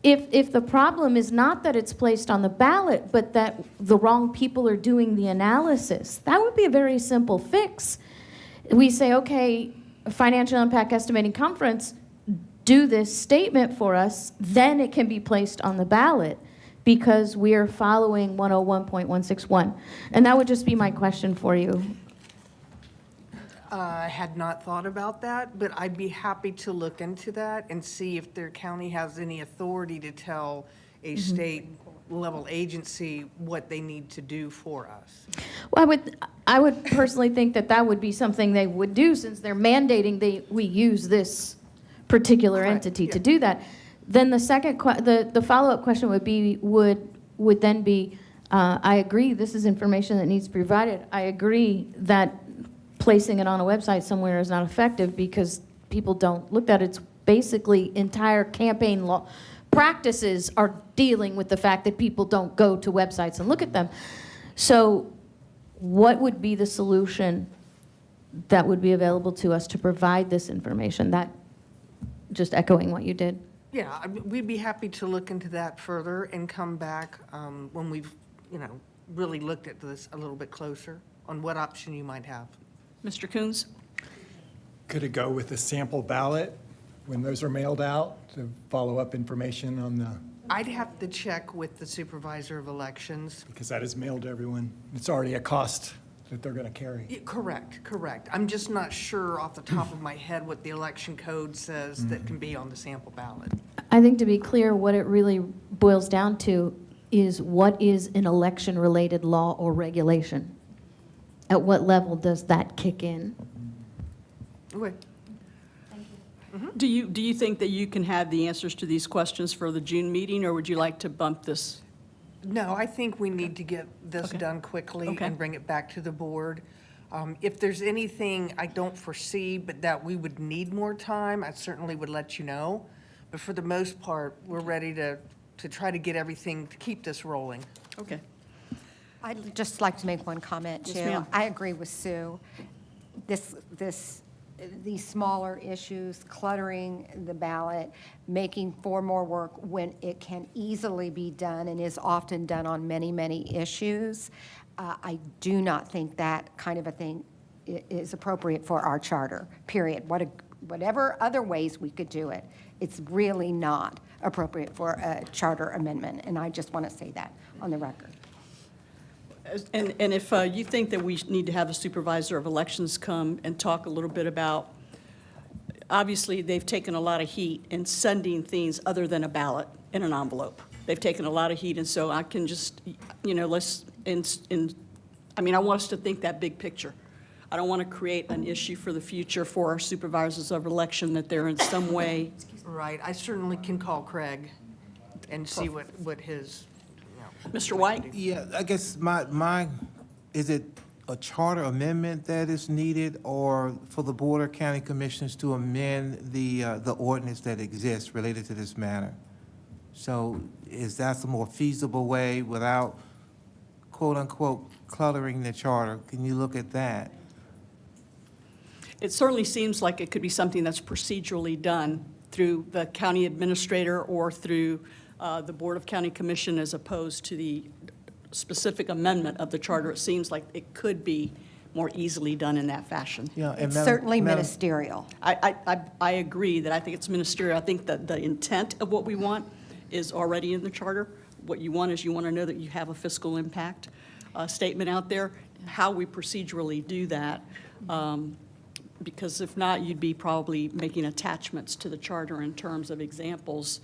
If the problem is not that it's placed on the ballot, but that the wrong people are doing the analysis, that would be a very simple fix. We say, okay, Financial Impact Estimating Conference, do this statement for us, then it can be placed on the ballot because we are following 101.161. And that would just be my question for you. I had not thought about that, but I'd be happy to look into that and see if their county has any authority to tell a state-level agency what they need to do for us. Well, I would personally think that would be something they would do, since they're mandating we use this particular entity to do that. Then the second, the follow-up question would then be, I agree, this is information that needs to be provided. I agree that placing it on a website somewhere is not effective because people don't look at it. It's basically entire campaign law practices are dealing with the fact that people don't go to websites and look at them. So what would be the solution that would be available to us to provide this information? That, just echoing what you did. Yeah, we'd be happy to look into that further and come back when we've, really looked at this a little bit closer on what option you might have. Mr. Coons? Could it go with a sample ballot when those are mailed out to follow up information on the, I'd have to check with the supervisor of elections. because that is mailed to everyone. It's already a cost that they're going to carry. Yeah, correct. I'm just not sure off the top of my head what the election code says that can be on the sample ballot. I think, to be clear, what it really boils down to is what is an election-related law or regulation. At what level does that kick in? Okay. Do you think that you can have the answers to these questions for the June meeting, or would you like to bump this? No, I think we need to get this done quickly and bring it back to the board. If there's anything I don't foresee, but that we would need more time, I certainly would let you know. But for the most part, we're ready to try to get everything, to keep this rolling. Okay. I'd just like to make one comment, too. Yes, ma'am. I agree with Sue. These smaller issues, cluttering the ballot, making for more work when it can easily be done and is often done on many, many issues. I do not think that kind of a thing is appropriate for our charter, period. Whatever other ways we could do it, it's really not appropriate for a charter amendment, and I just want to say that on the record. And if you think that we need to have a supervisor of elections come and talk a little bit about, obviously, they've taken a lot of heat in sending things other than a ballot in an envelope. They've taken a lot of heat, and so I can just, I want us to think that big picture. I don't want to create an issue for the future for our supervisors of election that they're in some way. Right, I certainly can call Craig and see what his, Mr. White? Yeah, I guess is it a charter amendment that is needed, or for the Board of County Commissioners to amend the ordinance that exists related to this matter? So is that a more feasible way without, quote-unquote, cluttering the charter? Can you look at that? It certainly seems like it could be something that's procedurally done through the county administrator or through the Board of County Commission, as opposed to the specific amendment of the charter. It seems like it could be more easily done in that fashion. Yeah, and It's certainly ministerial. I agree that I think it's ministerial. I think that the intent of what we want is already in the charter. What you want is you want to know that you have a fiscal impact statement out there. How we procedurally do that, because if not, you'd be probably making attachments to the charter in terms of examples,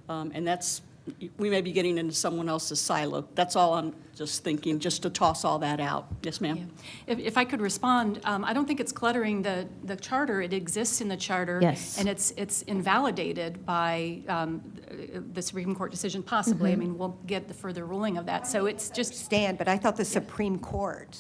and we may be getting into someone else's silo. That's all I'm just thinking, just to toss all that out. Yes, ma'am? Yeah. If I could respond, I don't think it's cluttering the charter. It exists in the charter. Yes. And it's invalidated by the Supreme Court decision, possibly. I mean, we'll get the further ruling of that. So it's just. Stand, but I thought the Supreme Court.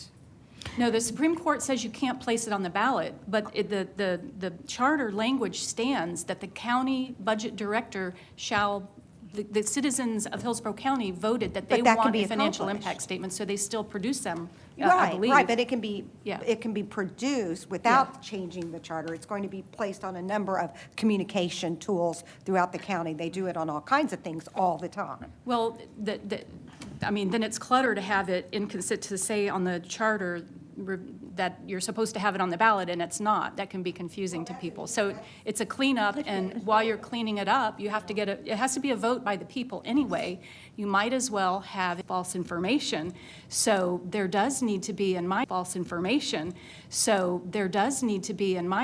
No, the Supreme Court says you can't place it on the ballot, but the charter language stands that the county budget director shall. The citizens of Hillsborough County voted that they want a financial impact statement, so they still produce them, I believe. Right, but it can be produced without changing the charter. It's going to be placed on a number of communication tools throughout the county. They do it on all kinds of things all the time. Well, then it's clutter to have it to say on the charter that you're supposed to have it on the ballot, and it's not. That can be confusing to people. So it's a cleanup, and while you're cleaning it up, you have to it has to be a vote by the people anyway. You might as well have false information. So there does need to be, in my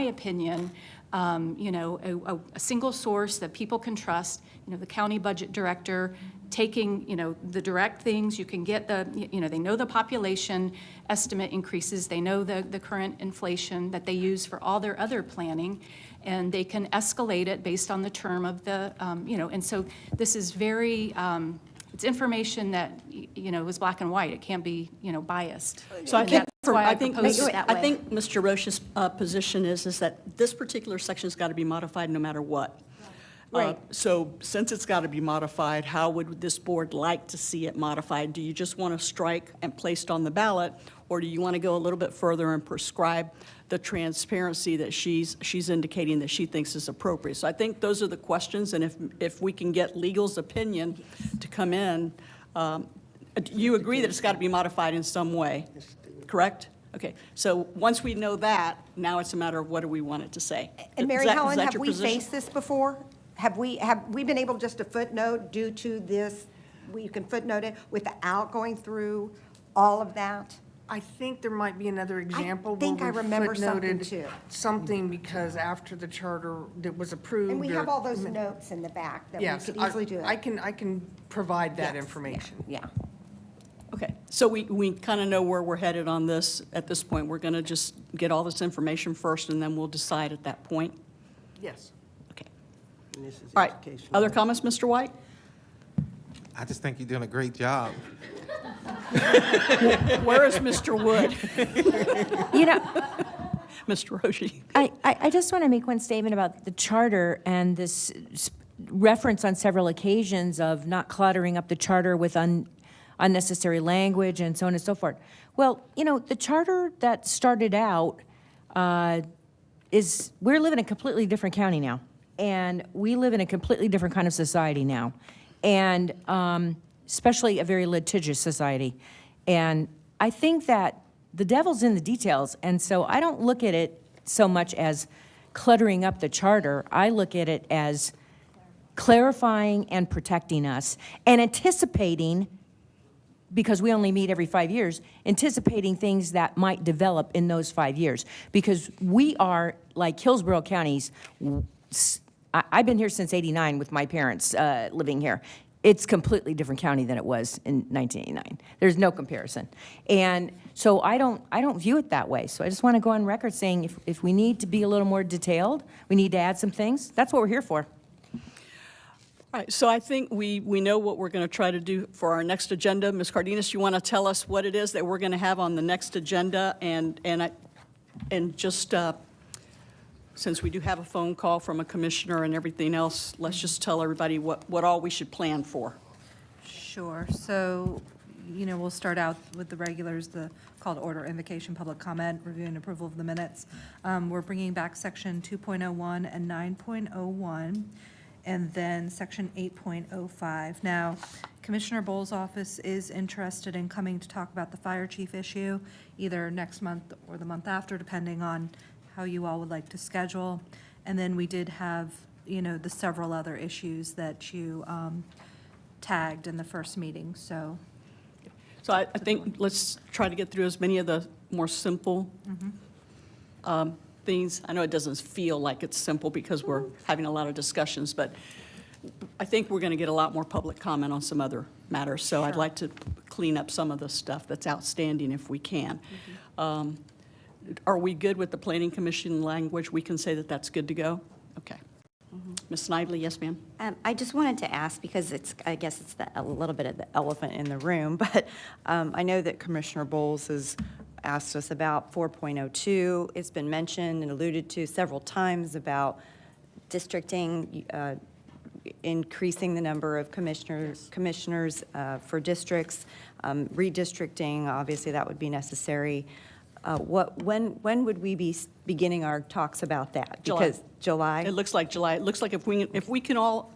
opinion, a single source that people can trust, the county budget director taking, the direct things. You can get they know the population estimate increases. They know the current inflation that they use for all their other planning, and they can escalate it based on the term of the, and so this is very, it's information that, is black and white. It can't be, biased. So I think Mr. Roche's position is that this particular section's got to be modified no matter what. Right. So since it's got to be modified, how would this board like to see it modified? Do you just want to strike and placed on the ballot, or do you want to go a little bit further and prescribe the transparency that she's indicating that she thinks is appropriate? So I think those are the questions, and if we can get legal's opinion to come in, you agree that it's got to be modified in some way, correct? Okay, so once we know that, now it's a matter of what do we want it to say. And Mary Helen, have we position? faced this before? Have we been able just to footnote due to this, you can footnote it without going through all of that? I think there might be another example. I think I remember something footnoted too. Something because after the charter that was approved. And we have all those notes in the back that we could easily do. I can provide that information. Yeah. Okay, so we kind of know where we're headed on this at this point. We're going to just get all this information first, and then we'll decide at that point. Yes. Okay. And this is All right, educational. other comments, Mr. White? I just think you're doing a great job. Where is Mr. Wood? You know, Mr. Roshi? I just want to make one statement about the charter and this reference on several occasions of not cluttering up the charter with unnecessary language and so on and so forth. Well, you know, the charter that started out we're living in a completely different county now, and we live in a completely different kind of society now, and especially a very litigious society. And I think that the devil's in the details, and so I don't look at it so much as cluttering up the charter. I look at it as clarifying and protecting us and anticipating, because we only meet every 5 years, anticipating things that might develop in those 5 years. Because we are, like Hillsborough County's, I've been here since '89 with my parents living here. It's a completely different county than it was in 1989. There's no comparison. And so I don't view it that way. So I just want to go on record saying if we need to be a little more detailed, we need to add some things, that's what we're here for. All right, so I think we know what we're going to try to do for our next agenda. Ms. Cardenas, you want to tell us what it is that we're going to have on the next agenda? And just since we do have a phone call from a commissioner and everything else, let's just tell everybody what all we should plan for. Sure. So, you know, we'll start out with the regulars, the call to order, invocation, public comment, review and approval of the minutes. We're bringing back section 2.01 and 9.01. And then section 8.05. Now, Commissioner Bowles' office is interested in coming to talk about the fire chief issue, either next month or the month after, depending on how you all would like to schedule. And then we did have, you know, the several other issues that you tagged in the first meeting, so. So I think let's try to get through as many of the more simple things. I know it doesn't feel like it's simple because we're having a lot of discussions, but I think we're going to get a lot more public comment on some other matters. So I'd like to clean up some of the stuff that's outstanding if we can. Are we good with the Planning Commission language? We can say that that's good to go? Okay. Ms. Snively, yes, ma'am? I just wanted to ask, because I guess it's a little bit of the elephant in the room, but I know that Commissioner Bowles has asked us about 4.02. It's been mentioned and alluded to several times about districting, increasing the number of commissioners for districts, redistricting, obviously that would be necessary. When would we be beginning our talks about that? Because July? It looks like July. It looks like if we can all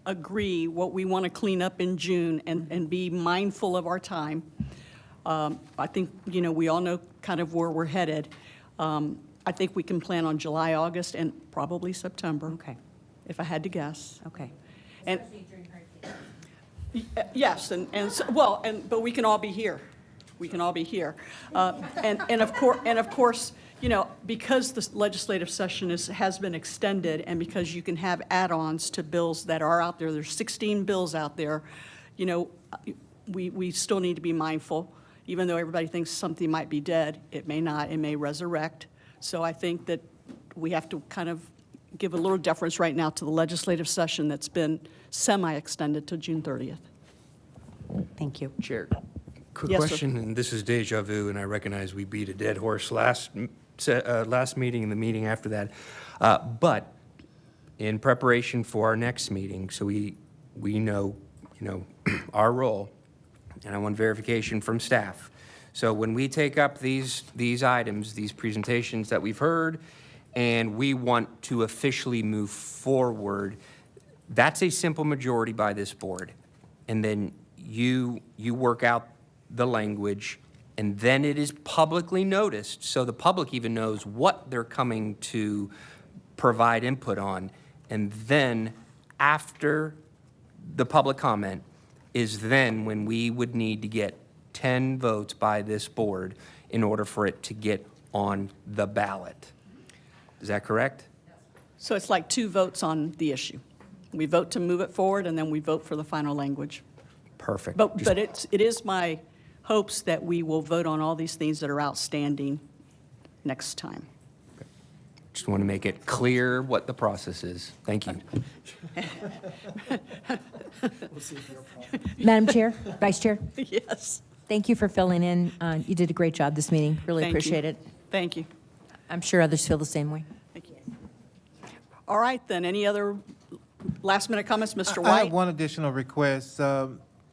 agree what we want to clean up in June and be mindful of our time, I think, you know, we all know kind of where we're headed. I think we can plan on July, August, and probably September. Okay. If I had to guess. Okay. And yes, but we can all be here. We can all be here. And of course, you know, because the legislative session has been extended, and because you can have add-ons to bills that are out there, there's 16 bills out there, you know, we still need to be mindful. Even though everybody thinks something might be dead, it may not, it may resurrect. So I think that we have to kind of give a little deference right now to the legislative session that's been semi-extended to June 30th. Thank you. Chair, quick Yes, sir. question, and this is deja vu, and I recognize we beat a dead horse last meeting and the meeting after that. But in preparation for our next meeting, so we know, you know, our role, and I want verification from staff. So when we take up these items, these presentations that we've heard, and we want to officially move forward, that's a simple majority by this board. And then you work out the language, and then it is publicly noticed, so the public even knows what they're coming to provide input on. And then after the public comment is then when we would need to get 10 votes by this board in order for it to get on the ballot. Is that correct? So it's like 2 votes on the issue. We vote to move it forward, and then we vote for the final language. Perfect. But it is my hopes that we will vote on all these things that are outstanding next time. Just want to make it clear what the process is. Thank you. Madam Chair, Vice Chair, Yes. thank you for filling in. You did a great job this meeting. Really Thank you. appreciate it. Thank you. I'm sure others feel the same way. Thank you. All right, then, any other last-minute comments, Mr. I White? have one additional request.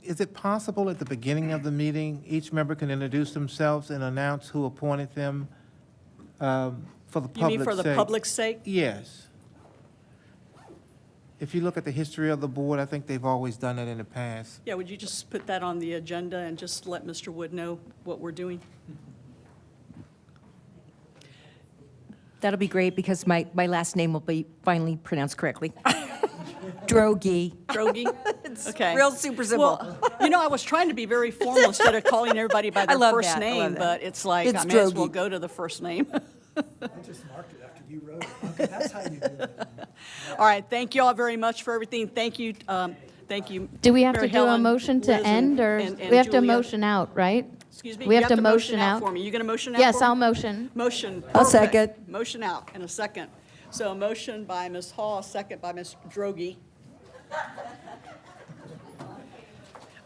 Is it possible at the beginning of the meeting, each member can introduce themselves and announce who appointed them for the public's sake? You mean for the public's sake? Yes. If you look at the history of the board, I think they've always done that in the past. Yeah, would you just put that on the agenda and just let Mr. Wood know what we're doing? That'll be great because my last name will be finally pronounced correctly. Drogi. Drogi? Okay. real super simple. Well, you know, I was trying to be very formal instead of calling everybody by their love first that. I love name, that. but it's like, It's I may as well Drogi. go to the first name. I just marked it after you wrote it. Okay, that's how you do it. All right, thank you all very much for everything. Thank you, thank you. Do we have Mary to do a Helen, motion to Liz, end, or and we have to Julia. motion out, right? Excuse me? We You have to motion out. for me. You gonna motion out for Yes, me? I'll motion. Motion. I'll perfect. second. Motion out in a second. So a motion by Ms. Hall, a second by Ms. Drogi.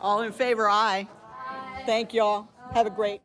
All in favor, aye. Thank y'all. Have a great.